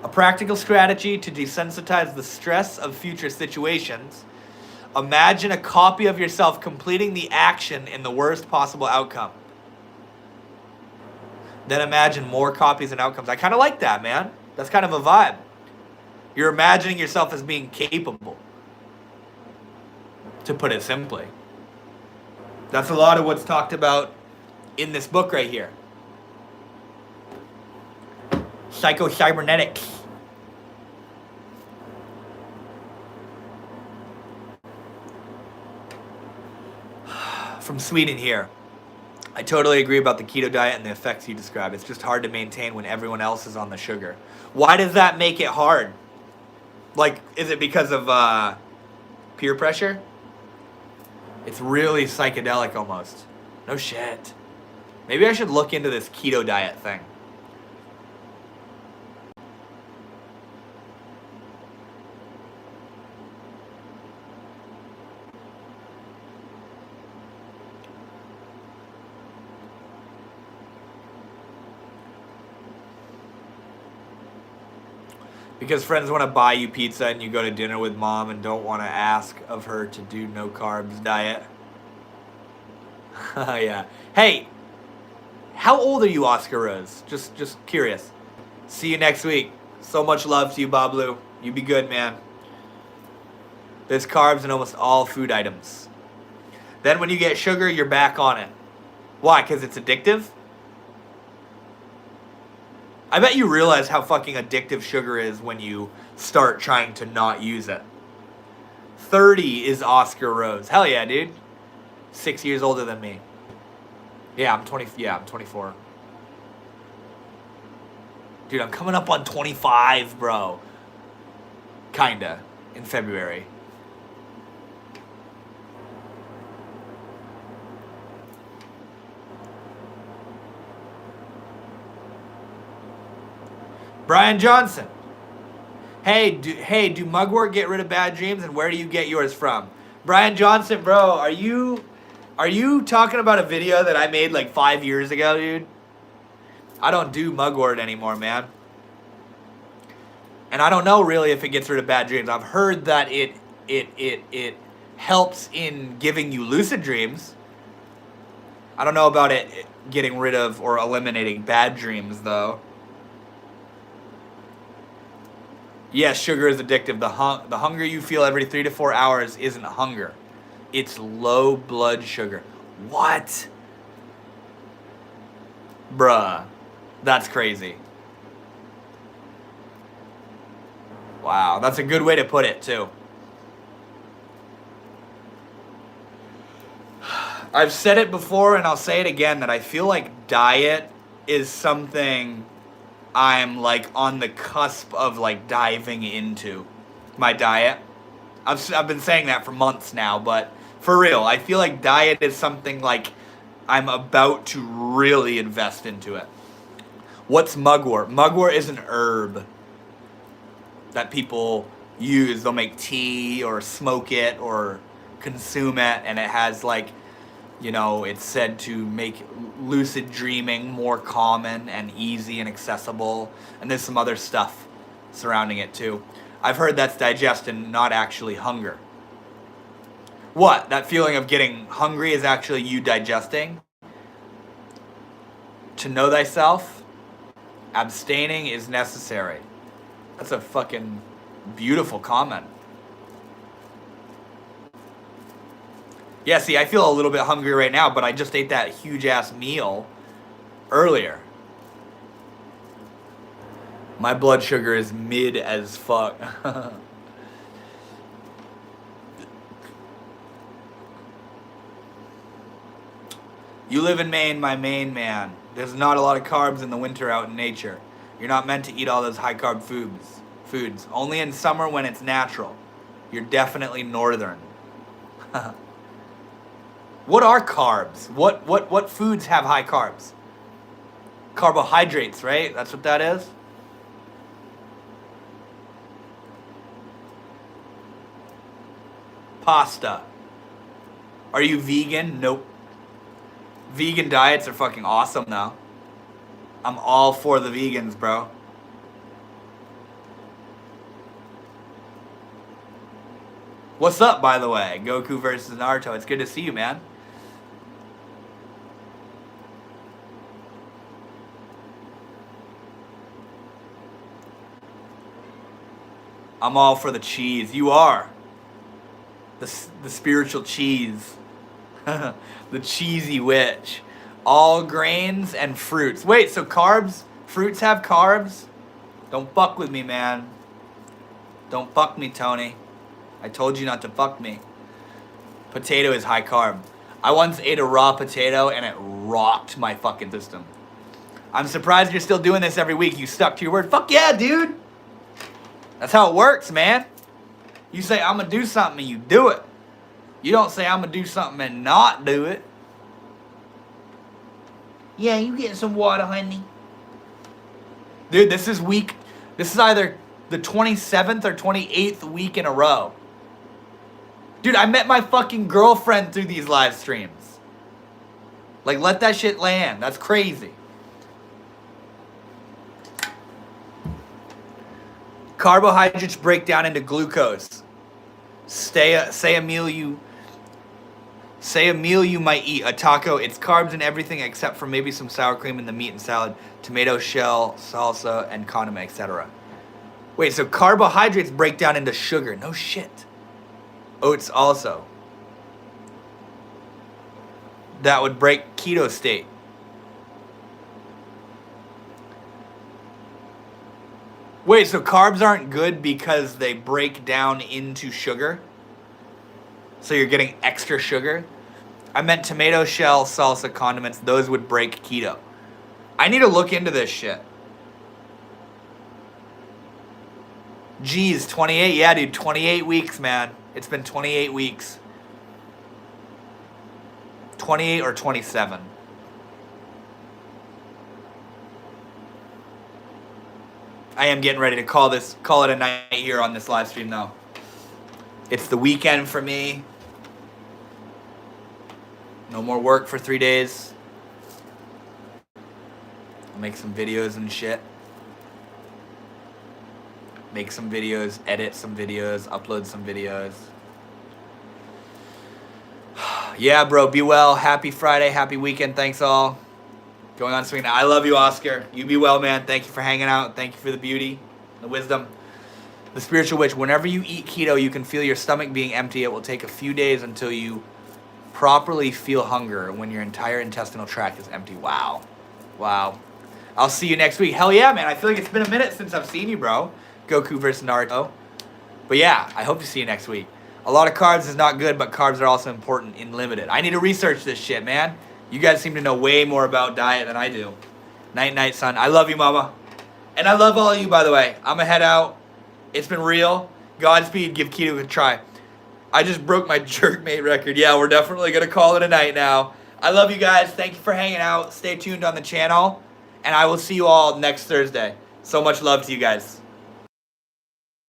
A practical strategy to desensitize the stress of future situations. Imagine a copy of yourself completing the action in the worst possible outcome. Then imagine more copies and outcomes. I kind of like that, man. That's kind of a vibe. You're imagining yourself as being capable, to put it simply. That's a lot of what's talked about in this book right here. Psycho-cybernetics. From Sweden here. I totally agree about the keto diet and the effects you describe. It's just hard to maintain when everyone else is on the sugar. Why does that make it hard? Like, is it because of peer pressure? It's really psychedelic almost. No shit. Maybe I should look into this keto diet thing. Because friends want to buy you pizza and you go to dinner with mom and don't want to ask of her to do no carbs diet. Yeah. Hey, how old are you, Oscar Rose? Just curious. See you next week. So much love to you, Bablu. You be good, man. There's carbs in almost all food items. Then when you get sugar, you're back on it. Why? Because it's addictive? I bet you realize how fucking addictive sugar is when you start trying to not use it. 30 is Oscar Rose. Hell yeah, dude. 6 years older than me. Yeah, I'm 24. Dude, I'm coming up on 25, bro. Kinda. In February. Brian Johnson. Hey, do mugwort get rid of bad dreams, and where do you get yours from? Brian Johnson, bro, are you talking about a video that I made like 5 years ago, dude? I don't do mugwort anymore, man. And I don't know really if it gets rid of bad dreams. I've heard that it helps in giving you lucid dreams. I don't know about it getting rid of or eliminating bad dreams, though. Yes, sugar is addictive. The hunger you feel every 3 to 4 hours isn't hunger. It's low blood sugar. What? Bruh. That's crazy. Wow, that's a good way to put it, too. I've said it before and I'll say it again that I feel like diet is something I'm like on the cusp of like diving into. My diet. I've been saying that for months now, but for real, I feel like diet is something like I'm about to really invest into it. What's mugwort? Mugwort is an herb that people use. They'll make tea or smoke it or consume it, and it has like, you know, it's said to make lucid dreaming more common and easy and accessible. And there's some other stuff surrounding it too. I've heard that's digestion, not actually hunger. What? That feeling of getting hungry is actually you digesting? To know thyself, abstaining is necessary. That's a fucking beautiful comment. Yeah, see, I feel a little bit hungry right now, but I just ate that huge-ass meal earlier. My blood sugar is mid as fuck. You live in Maine, my Maine man. There's not a lot of carbs in the winter out in nature. You're not meant to eat all those high carb foods. Only in summer when it's natural. You're definitely northern. What are carbs? What foods have high carbs? Carbohydrates, right? That's what that is. Pasta. Are you vegan? Nope. Vegan diets are fucking awesome though. I'm all for the vegans, bro. What's up, by the way? Goku versus Naruto. It's good to see you, man. I'm all for the cheese. You are. The spiritual cheese. The cheesy witch. All grains and fruits. Wait, so carbs? Fruits have carbs? Don't fuck with me, man. Don't fuck me, Tony. I told you not to fuck me. Potato is high carb. I once ate a raw potato and it rocked my fucking system. I'm surprised you're still doing this every week. You stuck to your word. Fuck yeah, dude. That's how it works, man. You say, I'm going to do something and you do it. You don't say, I'm going to do something and not do it. Yeah, you getting some water, honey. Dude, this is either the 27th or 28th week in a row. Dude, I met my fucking girlfriend through these live streams. Like, let that shit land. That's crazy. Carbohydrates break down into glucose. Say a meal you might eat. A taco, it's carbs and everything except for maybe some sour cream in the meat and salad, tomato shell, salsa, and condiment, etc. Wait, so carbohydrates break down into sugar. No shit. Oats also. That would break keto state. Wait, so carbs aren't good because they break down into sugar? So you're getting extra sugar? I meant tomato shell, salsa, condiments. Those would break keto. I need to look into this shit. Geez, 28. Yeah, dude, 28 weeks, man. It's been 28 weeks. 28 or 27. I am getting ready to call it a night here on this live stream though. It's the weekend for me. No more work for 3 days. I'll make some videos and shit. Make some videos, edit some videos, upload some videos. Yeah, bro, be well. Happy Friday, happy weekend. Thanks all. Going on swing now. I love you, Oscar. You be well, man. Thank you for hanging out. Thank you for the beauty, the wisdom. The spiritual witch. Whenever you eat keto, you can feel your stomach being empty. It will take a few days until you properly feel hunger when your entire intestinal tract is empty. Wow. Wow. I'll see you next week. Hell yeah, man. I feel like it's been a minute since I've seen you, bro. Goku versus Naruto. But yeah, I hope to see you next week. A lot of carbs is not good, but carbs are also important in limited. I need to research this shit, man. You guys seem to know way more about diet than I do. Night, night, son. I love you, mama. And I love all of you, by the way. I'm going to head out. It's been real. Godspeed. Give keto a try. I just broke my jerkmate record. Yeah, we're definitely going to call it a night now. I love you guys. Thank you for hanging out. Stay tuned on the channel. And I will see you all next Thursday. So much love to you guys.